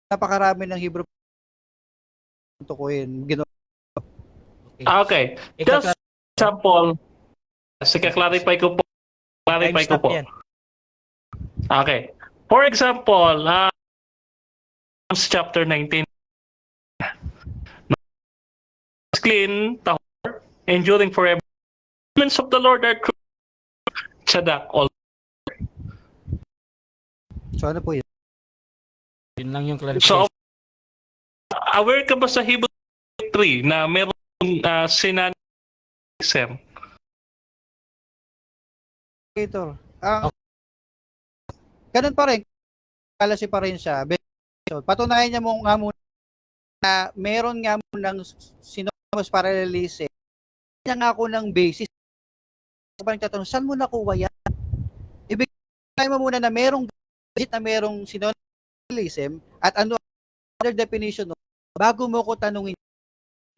Napakarami ng Hebrew tukuyin. Okay. Just example, sige, clarify ko po. Clarify ko po. Yan. Okay. For example, Psalms chapter 19. Clean, tahor, enduring forever. The commandments of the Lord are true. Tzadak, all. So ano po yun? Yun lang yung So, clarification. aware ka ba sa Hebrew 3 na merong synonymism? Creator. Ganun pa rin. Kalasi pa rin siya. Patunayan niya mo nga muna na meron nga muna ng synonymous parallelism. Kanya nga ako ng basis. Kapag nagtatanong, saan mo nakuha yan? Ibigay mo muna na merong synonymous parallelism at ano other definition no, bago mo ko tanungin.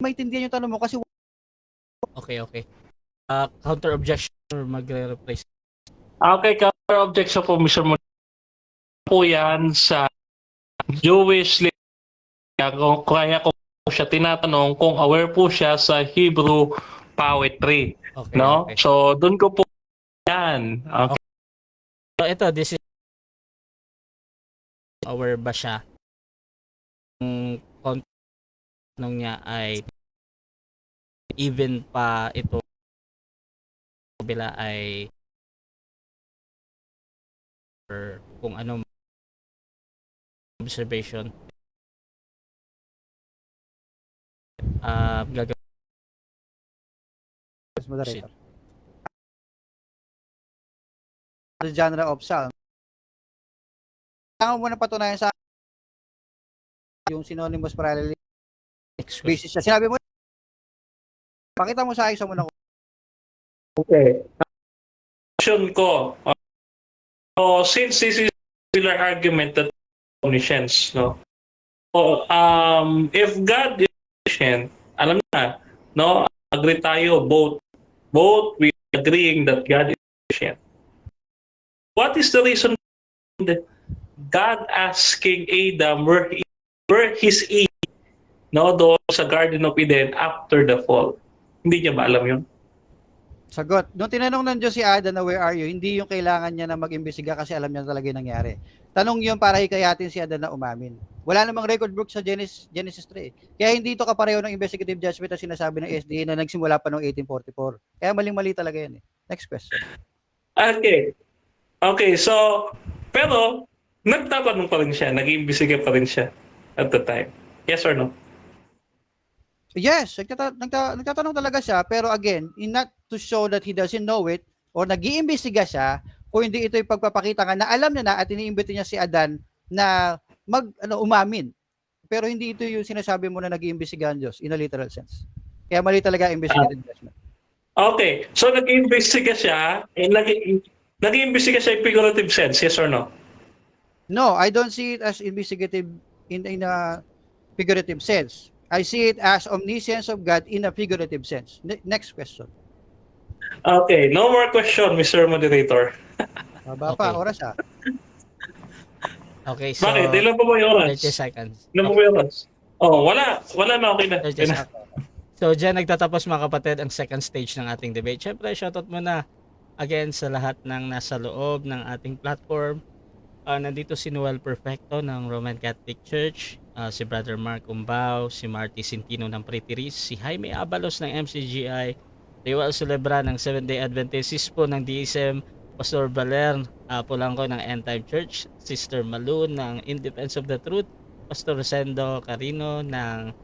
Maintindihan yung tanong mo kasi Okay. Counter objection or magre-replace. Okay, counter objection po, Mr. Mo. Po yan sa Jewish literature. Kaya ko siya tinatanong kung aware po siya sa Hebrew poetry. Okay, No? okay. So, doon ko po yan. Okay. So ito, this is aware ba siya? Yung content niya ay even pa ito kabila ay or kung ano observation gagawin moderator. The genre of Psalm. Kailangan mo na patunayan sa yung synonymous parallelism next question. basis siya. Sinabi mo, pakita mo sa akin sa muna ko. Okay. Question ko. So, since this is a popular argument that omniscience, no? So, if God is omniscient, alam na, no? Agree tayo, both we agreeing that God is omniscient. What is the reason that God asking Adam where his Eve, no, doon sa Garden of Eden after the fall? Hindi niya ba alam yun? Sagot. Nung tinanong ng Diyos si Adam na where are you, hindi yung kailangan niya na mag-imbestiga kasi alam niya talaga yung nangyari. Tanong yun para hikayatin si Adam na umamin. Wala namang record book sa Genesis 3. Kaya hindi ito kapareho ng investigative judgment na sinasabi ng SDA na nagsimula pa noong 1844. Kaya maling-mali talaga yan eh. Next question. Okay, so, pero, nagtatanong pa rin siya, nag-iimbestiga pa rin siya at the time. Yes or no? Yes, nagtatanong talaga siya, pero again, not to show that he doesn't know it or nag-iimbestiga siya, kung hindi ito yung pagpapakita nga na alam niya na at iniimbita niya si Adan na umamin. Pero hindi ito yung sinasabi mo na nag-iimbestiga ang Diyos in a literal sense. Kaya mali talaga investigative judgment. Okay, so nag-iimbestiga siya, nag-iimbestiga siya in figurative sense, yes or no? No, I don't see it as investigative in a figurative sense. I see it as omniscience of God in a figurative sense. Next question. Okay, no more question, Mr. Moderator. Baba pa, Okay. oras ah. Okay, so Bakit? Ilan pa ba yung oras? 30 seconds. Ilan pa ba yung oras? Oh, wala na, okay na. 30 Okay na. seconds. So, dyan nagtatapos mga kapatid ang second stage ng ating debate. Siyempre, shoutout muna again sa lahat ng nasa loob ng ating platform. Nandito si Noel Perfecto ng Roman Catholic Church, si Brother Mark Umbao, si Marty Sintino ng Pretty Riz, si Jaime Abalos ng MCGI, Liwa Celebra ng Seventh-day Adventist po ng DSM, Pastor Baler Polanco ng End Time Church, Sister Malu ng In Defense of the Truth, Pastor Rosendo Carino ng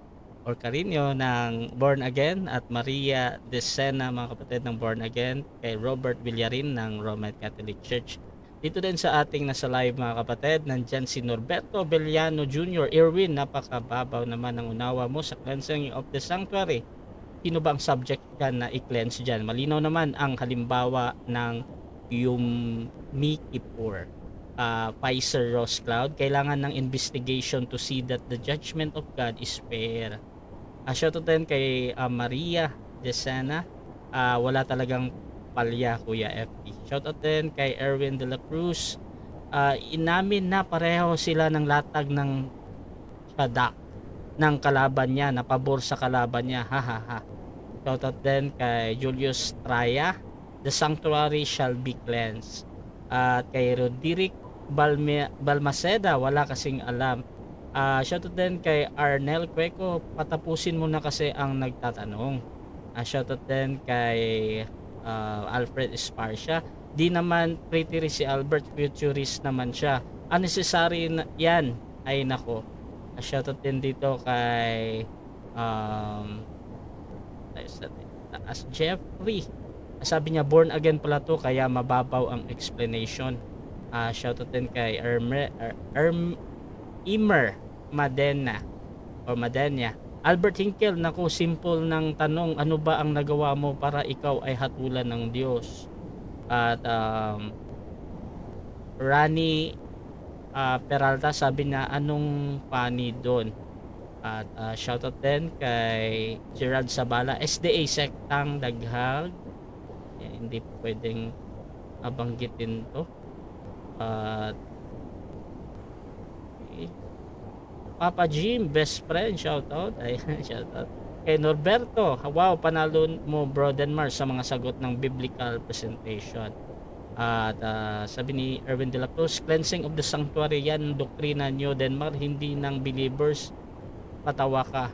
Born Again, at Maria Decena, mga kapatid, ng Born Again, kay Robert Villarin ng Roman Catholic Church. Dito din sa ating nasa live, mga kapatid, nandyan si Norberto Beliano Jr. Irwin, napakababaw naman ang unawa mo sa cleansing of the sanctuary. Sino ba ang subject dyan na i-cleanse dyan? Malinaw naman ang halimbawa ng yung Mikipur, Pfizer Rose Cloud. Kailangan ng investigation to see that the judgment of God is fair. Shoutout din kay Maria Desana. Wala talagang palya, Kuya FP. Shoutout din kay Erwin de la Cruz. Inamin na pareho sila ng latag ng shadak ng kalaban niya, na pabor sa kalaban niya. Ha. Shoutout din kay Julius Traya. The sanctuary shall be cleansed. At kay Roderick Balmaceda, wala kasing alam. Shoutout din kay Arnel Cueco, patapusin mo na kasi ang nagtatanong. Shoutout din kay Alfred Esparcia. Di naman pretty si Albert, futurist naman siya. Unnecessary yan, ay nako. Shoutout din dito kay as Jeffrey. Sabi niya born again pala to, kaya mababaw ang explanation. Shoutout din kay Imer Madena o Madenia. Albert Hinkel, naku, simple ng tanong, ano ba ang nagawa mo para ikaw ay hatulan ng Diyos? At Rani Peralta, sabi niya, anong funny doon? At shoutout din kay Gerald Sabala, SDA sektang daghag. Hindi pwedeng abanggitin to. At Papa Jim, best friend, shoutout. Ayan, shoutout kay Norberto. Wow, panalo mo, Bro Denmar, sa mga sagot ng biblical presentation. At sabi ni Erwin de la Cruz, cleansing of the sanctuary, yan doktrina nyo, Denmar, hindi ng believers. Patawa ka.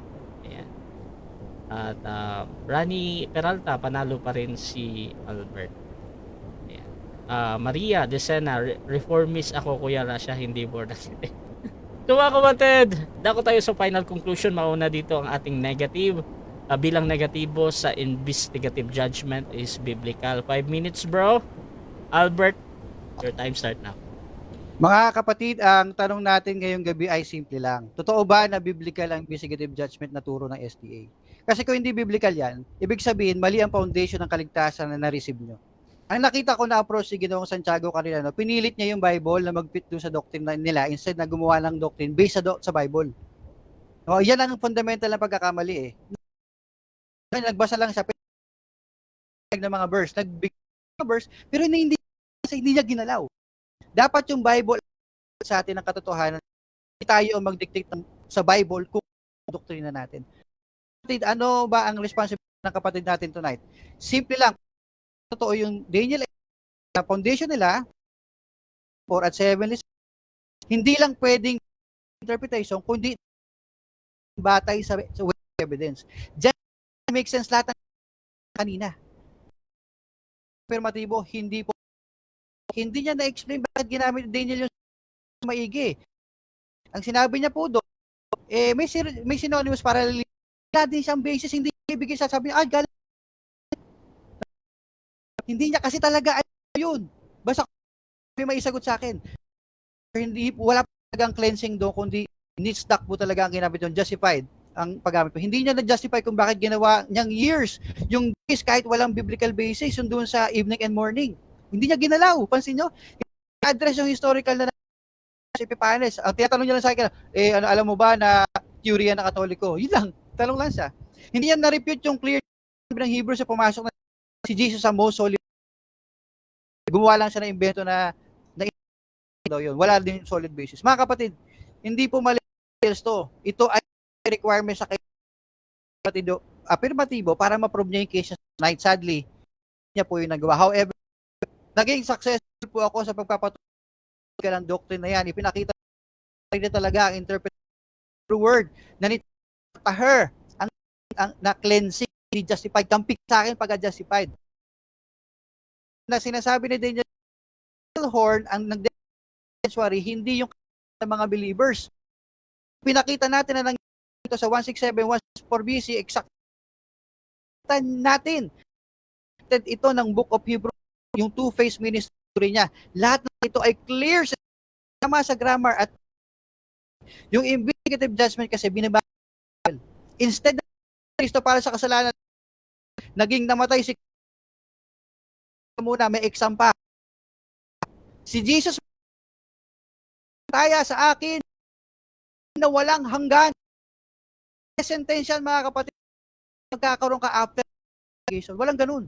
Ayan. At Rani Peralta, panalo pa rin si Albert. Ayan. Maria Decena, reformist ako, Kuya Rasha, hindi born again. So mga kapatid, dako tayo sa final conclusion. Mauna dito ang ating negative. Bilang negatibo sa investigative judgment is biblical. 5 minutes, bro. Albert, your time start now. Mga kapatid, ang tanong natin ngayong gabi ay simple lang. Totoo ba na biblical ang investigative judgment na turo ng SDA? Kasi kung hindi biblical yan, ibig sabihin mali ang foundation ng kaligtasan na na-receive nyo. Ang nakita ko na approach si Ginoong Santiago kanina, no, pinilit niya yung Bible na mag-fit doon sa doctrine nila instead na gumawa ng doctrine based sa Bible. No, yan ang fundamental na pagkakamali eh. Nagbasa lang siya ng mga verse, pero hindi niya ginalaw. Dapat yung Bible sa atin ng katotohanan, hindi tayo ang mag-dictate sa Bible kung doktrina natin. Ano ba ang responsibility ng kapatid natin tonight? Simple lang. Totoo yung Daniel, sa foundation nila, 4 at 7, hindi lang pwedeng interpretation, kundi batay sa evidence. Diyan make sense lahat ng kanina. Affirmatibo, hindi niya na-explain bakit ginamit ni Daniel yung maigi. Ang sinabi niya po doon, may synonymous parallel, wala din siyang basis, hindi ibigay sasabihin, galing. Hindi niya kasi talaga yun. Basta may maisagot sa akin. Wala talagang cleansing doon, kundi nistak po talaga ang ginamit doon, justified ang paggamit po. Hindi niya na-justify kung bakit ginawa niyang years yung days kahit walang biblical basis, yung doon sa evening and morning. Hindi niya ginalaw. Pansin nyo? I-address yung historical na si Epipanes. Ang tinatanong niya lang sa akin, alam mo ba na theory ng Katoliko? Yun lang. Tanong lang siya. Hindi niya na-repute yung clear ng Hebrew sa pumasok na si Jesus sa most holy. Gumawa lang siya ng invento na yun. Wala din solid basis. Mga kapatid, hindi po mali to. Ito ay requirement sa kapatido affirmatibo para ma-prove niya yung case night. Sadly, niya po yung nagawa. However, naging successful po ako sa pagpapatuloy ng doctrine na yan. Ipinakita niya talaga ang interpretive word na her ang na cleansing justified. Kampik sa akin pag justified. Na sinasabi ni Daniel Horn, ang nag-sanctuary, hindi yung mga believers. Pinakita natin na ito sa 167, 164 BC, exact natin. Ito ng Book of Hebrews, yung two-phase ministry niya. Lahat ng ito ay clear sa grammar at yung investigative judgment kasi binaba. Instead na Kristo para sa kasalanan, naging namatay si muna, may exam pa. Si Jesus taya sa akin na walang hanggan. Sentensyan mga kapatid, magkakaroon ka after walang ganun.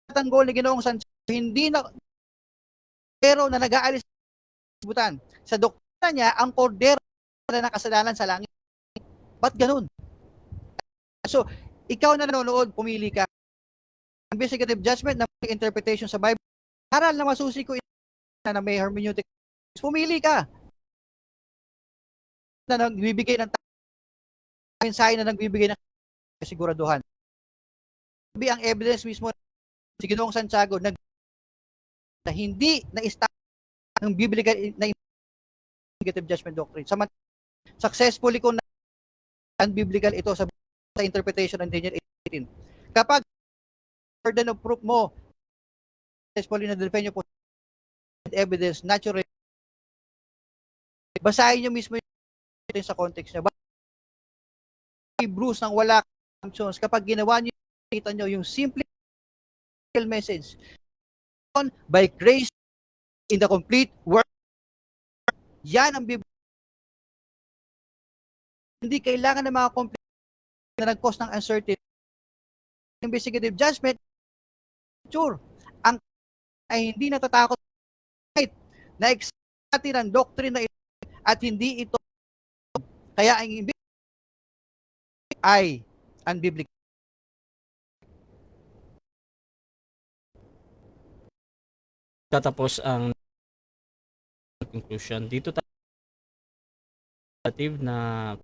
Tanggol ni Ginoong Sancho, hindi na pero na nag-aalis sa butan. Sa doktrina niya, ang kordero na kasalanan sa langit. Ba't ganun? So, ikaw na nanonood, pumili ka. Investigative judgment na interpretation sa Bible. Aral na masusi ko na may hermeneutic. Pumili ka. Na nagbibigay ng mensahe na nagbibigay ng kasiguraduhan. Sabi ang evidence mismo si Ginoong Santiago na hindi na-stop ng biblical na investigative judgment doctrine. Successfully kung unbiblical ito sa interpretation ng Daniel 18. Kapag burden of proof mo, successfully na defend nyo po evidence, natural, basahin nyo mismo yung sa context niya. Hebrews nang wala assumptions, kapag ginawa nyo, kita nyo yung simple message. By grace, in the complete work, yan ang Biblia. Hindi kailangan ng mga complete na nag-cause ng uncertainty. Investigative judgment, sure, ang ay hindi natatakot na exati ng doctrine na ito at hindi ito kaya ang ay unbiblical. Tatapos ang conclusion. Dito tayo na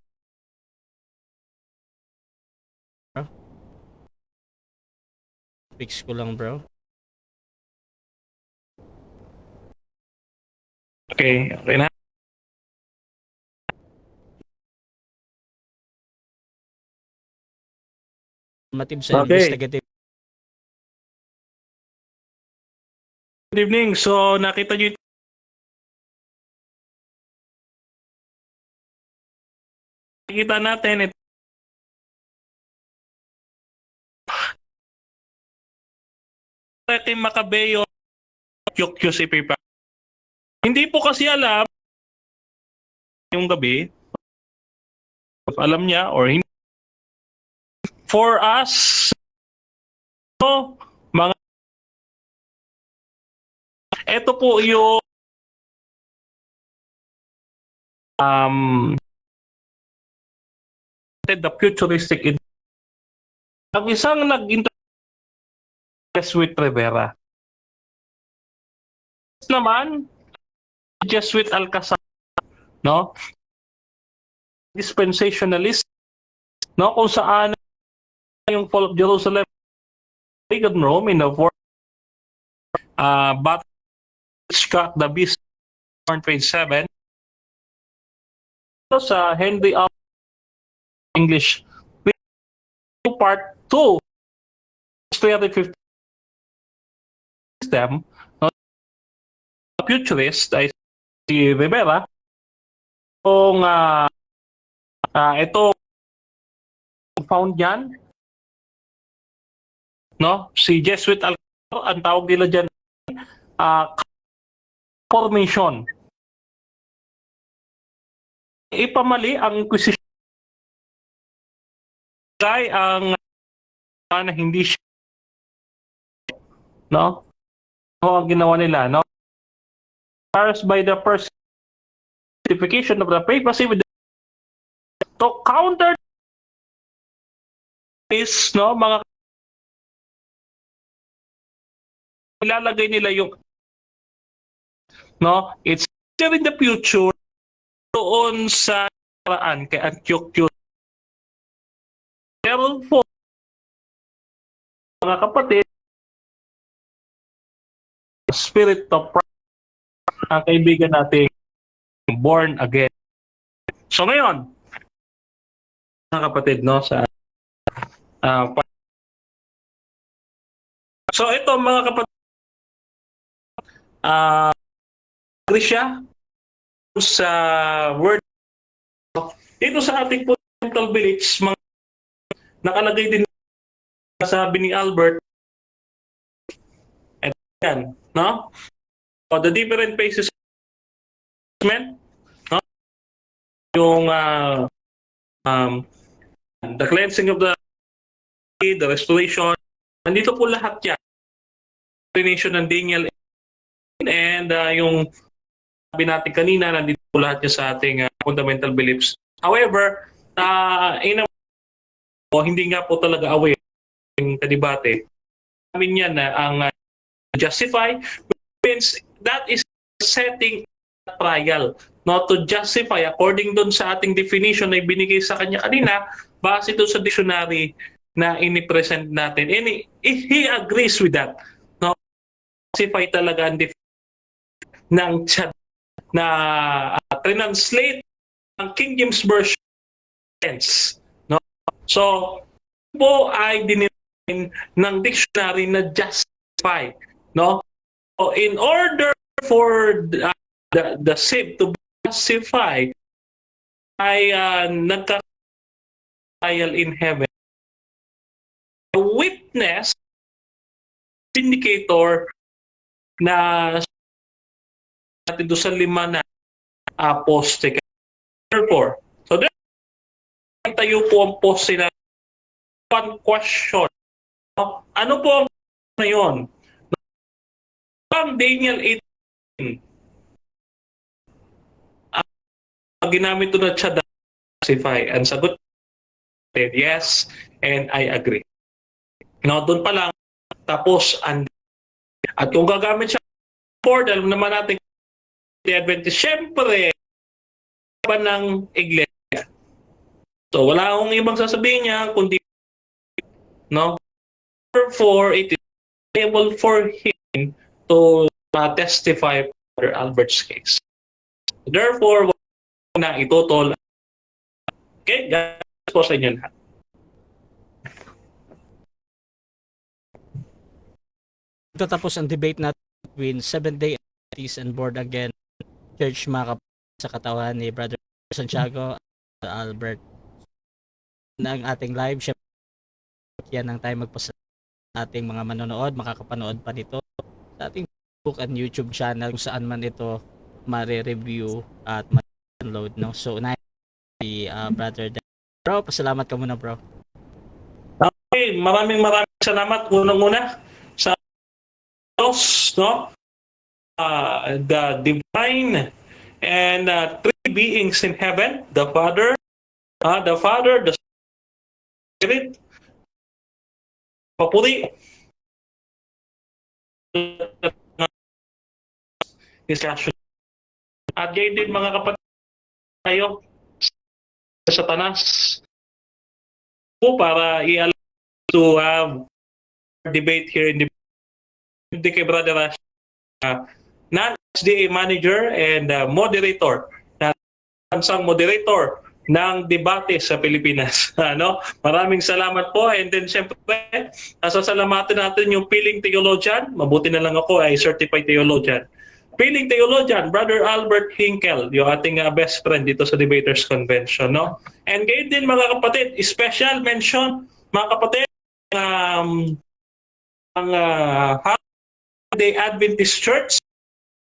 fix ko lang, bro. Okay, okay na. Matib sa Okay. investigative. Good evening. So, nakita nyo nakita natin ito. Kay Macabeo, QCP pa. Hindi po kasi alam yung gabi, alam niya or hindi. For us, so, mga ito po yung the futuristic ang isang Jesuit Rivera. Naman, Jesuit Alcazar, no? Dispensationalist, no? Kung saan yung fall of Jerusalem, pagan Rome in the fourth, but struck the beast on page 7. So, sa Henry of English, part 2, 350 system, no? Futurist ay si Rivera. Kung ito found yan, no? Si Jesuit Alcazar, ang tawag nila dyan, formation. Ipamali ang Inquisition. Kaya ang na hindi siya, no? Ang ginawa nila, no? As by the first certification of the papacy with to counter this, no, mga ilalagay nila yung, no, it's still in the future doon sa paraan kay Antiochus. meron po mga kapatid, spirit of pride, ang kaibigan natin born again. So ngayon, mga kapatid, no, sa so ito mga kapatid, agree siya sa word dito sa ating fundamental beliefs, mga nakalagay din sabi ni Albert, and yan, no? So, the different phases of judgment, no? Yung the cleansing of the restoration, nandito po lahat yan. Explanation ng Daniel and yung sabi natin kanina, nandito po lahat yan sa ating fundamental beliefs. However, hindi nga po talaga aware yung kadibate. Namin yan na ang justify means that is setting trial. No, to justify according dun sa ating definition na ibinigay sa kanya kanina, base dun sa dictionary na ini-present natin. And he agrees with that. No, justify talaga ang ng chat na translate ang King James Version tense. No? So, po ay dinefine ng dictionary na justify. No? So, in order for the saved to be justified, ay nagka-trial in heaven. A witness, indicator na natin doon sa 5 na poste. Therefore, so tayo po ang poste na one question. Ano po ang na yun? Ang Daniel 18, ginamit ito na siya justify. Ang sagot, yes, and I agree. No, doon pa lang, tapos, at kung gagamit siya for, alam naman natin, the Adventist, syempre, pa ng iglesia. So, wala akong ibang sasabihin niya, kundi, no? Therefore, it is able for him to testify for Albert's case. Therefore, na itutol. Okay, guys, po sa inyo lahat. Tatapos ang debate natin between Seventh-day Adventists and Born Again Church, mga sa katawan ni Brother Santiago at Albert. Ang ating live, syempre, yan ang time magpasa ating mga manonood, makakapanood pa nito sa ating Facebook and YouTube channel kung saan man ito mare-review at ma-download, no? So, si Brother Dan. Bro, pasalamat ka muna, bro. Okay, maraming salamat unang-una sa Diyos, no? The divine and three beings in heaven, the Father, the Spirit, papuri, discussion. At gayon din mga kapatid tayo sa Satanas po para i-allow to have debate here in the kay Brother Rash, non-SDA manager and moderator, bansang moderator ng debate sa Pilipinas. Maraming salamat po, and then siyempre sasalamatan natin yung piling theologian. Mabuti na lang ako ay certified theologian. Piling theologian, Brother Albert Hinkle, yung ating best friend dito sa Debaters Convention, no? And gayon din mga kapatid, special mention mga kapatid, ang Day Adventist Church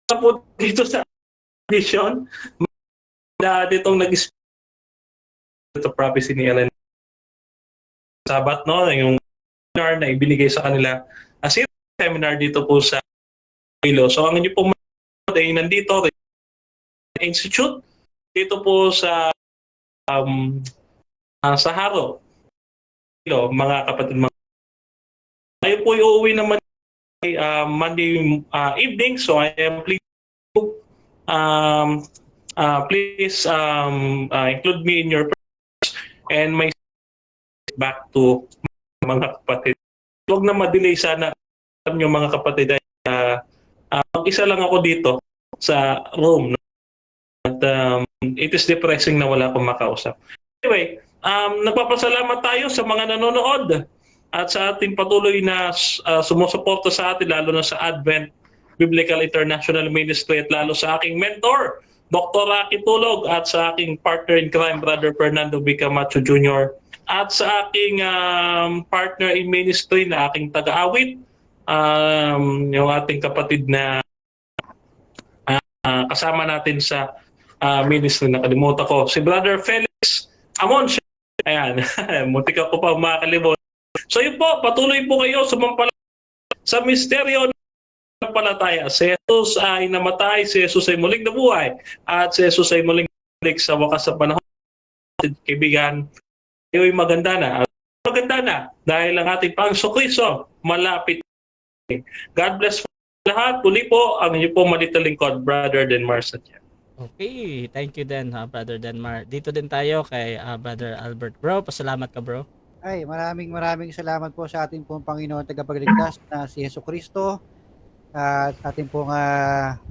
po dito sa edition na ditong ito prophecy ni Ellen Sabat, no, yung seminar na ibinigay sa kanila as seminar dito po sa Pilo. So ang inyo po ay nandito Institute dito po sa Haro, Pilo, mga kapatid, mga tayo po uuwi naman Monday evening, so I am pleased to please include me in your prayers, and my back to mga kapatid. Huwag na ma-delay sana. Alam nyo mga kapatid, mag-isa lang ako dito sa room. No? At it is depressing na wala akong makausap. Anyway, nagpapasalamat tayo sa mga nanonood at sa ating patuloy na sumusuporta sa atin, lalo na sa Advent Biblical International Ministry at lalo sa aking mentor, Dr. Rocky Tulog, at sa aking partner in crime, Brother Fernando V. Camacho Jr., at sa aking partner in ministry na aking taga-awit, yung ating kapatid na kasama natin sa ministry, nakalimutan ko, si Brother Felix Amon. Ayan, muntik ako pa makalimutan. So yun po, patuloy po kayo sumampalataya sa misteryo ng palataya. Si Jesus ay namatay, si Jesus ay muling nabuhay, at si Jesus ay muling balik sa wakas sa panahon. Kaibigan, kayo'y maganda na. Maganda na dahil ang ating Panginoong Kristo malapit. God bless po lahat. Muli po, ang inyo po maliit na lingkod, Brother Denmar Santiago. Okay, thank you din, Brother Denmar. Dito din tayo kay Brother Albert. Bro, pasalamat ka, bro. Ay, maraming salamat po sa ating pong Panginoon tagapagligtas na si Jesucristo, at ating pong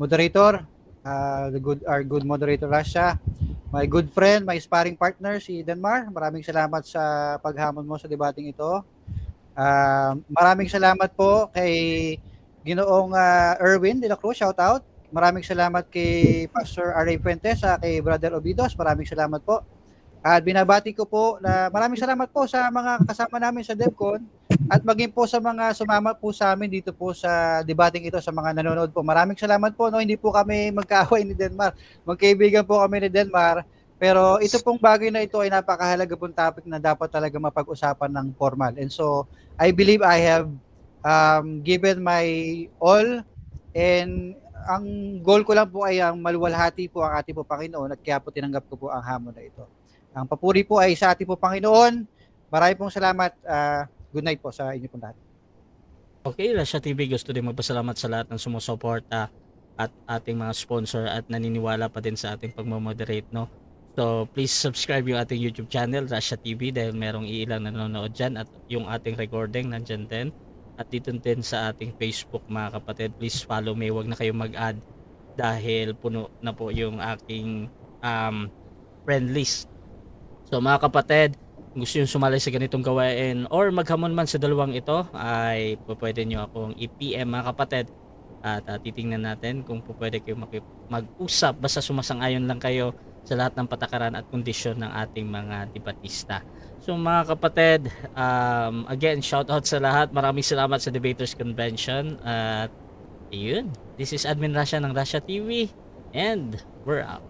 moderator, our good moderator Rasha, my good friend, my sparring partner si Denmar. Maraming salamat sa paghamon mo sa debating ito. Maraming salamat po kay Ginoong Erwin de la Cruz, shout out. Maraming salamat kay Pastor R.A. Fuentes, kay Brother Obidos, maraming salamat po. At binabati ko po na maraming salamat po sa mga kasama namin sa DevCon at maging po sa mga sumama po sa amin dito po sa debating ito, sa mga nanonood po. Maraming salamat po. No, hindi po kami magkaaway ni Denmar. Magkaibigan po kami ni Denmar. Pero ito pong bagay na ito ay napakahalaga pong topic na dapat talaga mapag-usapan ng formal. And so, I believe I have given my all, and ang goal ko lang po ay ang maluwalhati po ang ating po Panginoon, at kaya po tinanggap ko po ang hamon na ito. Ang papuri po ay sa ating po Panginoon. Maraming pong salamat. Good night po sa inyo po lahat. Okay, Rasha TV, gusto din magpasalamat sa lahat ng sumusuporta at ating mga sponsor at naniniwala pa din sa ating pagmamoderate, no? So, please subscribe yung ating YouTube channel, Rasha TV, dahil merong ilang nanonood dyan, at yung ating recording nandyan din. At dito din sa ating Facebook, mga kapatid, please follow me. Huwag na kayong mag-add dahil puno na po yung aking friend list. So mga kapatid, kung gusto nyo sumali sa ganitong gawain or maghamon man sa dalawang ito, ay pwede nyo akong i-PM, mga kapatid, at titingnan natin kung pwede kayo mag-usap, basta sumasang-ayon lang kayo sa lahat ng patakaran at kondisyon ng ating mga debatista. So mga kapatid, again, shout out sa lahat. Maraming salamat sa Debaters Convention. At yun, this is Admin Rasha ng Rasha TV, and we're out.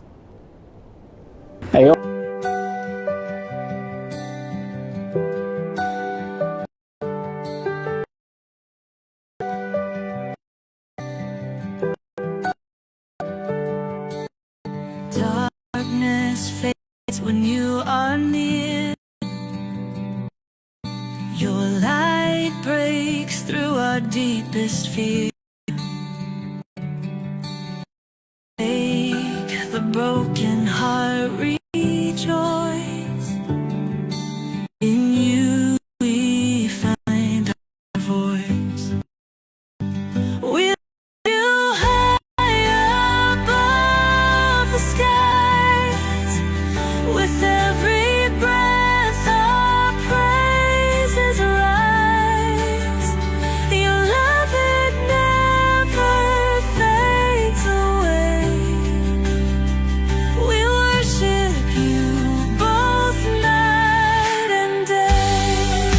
Darkness fades when you are near. Your light breaks through our deepest fear. Make the broken heart rejoice. In you we find our voice. We lift you high above the skies. With every breath our praises rise. Your love, it never fades away. We worship you both night and day.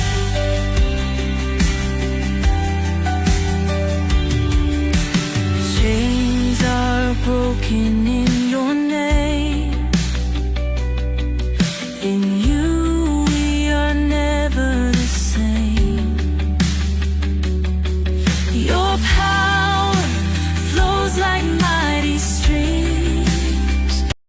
Chains are broken in your name. In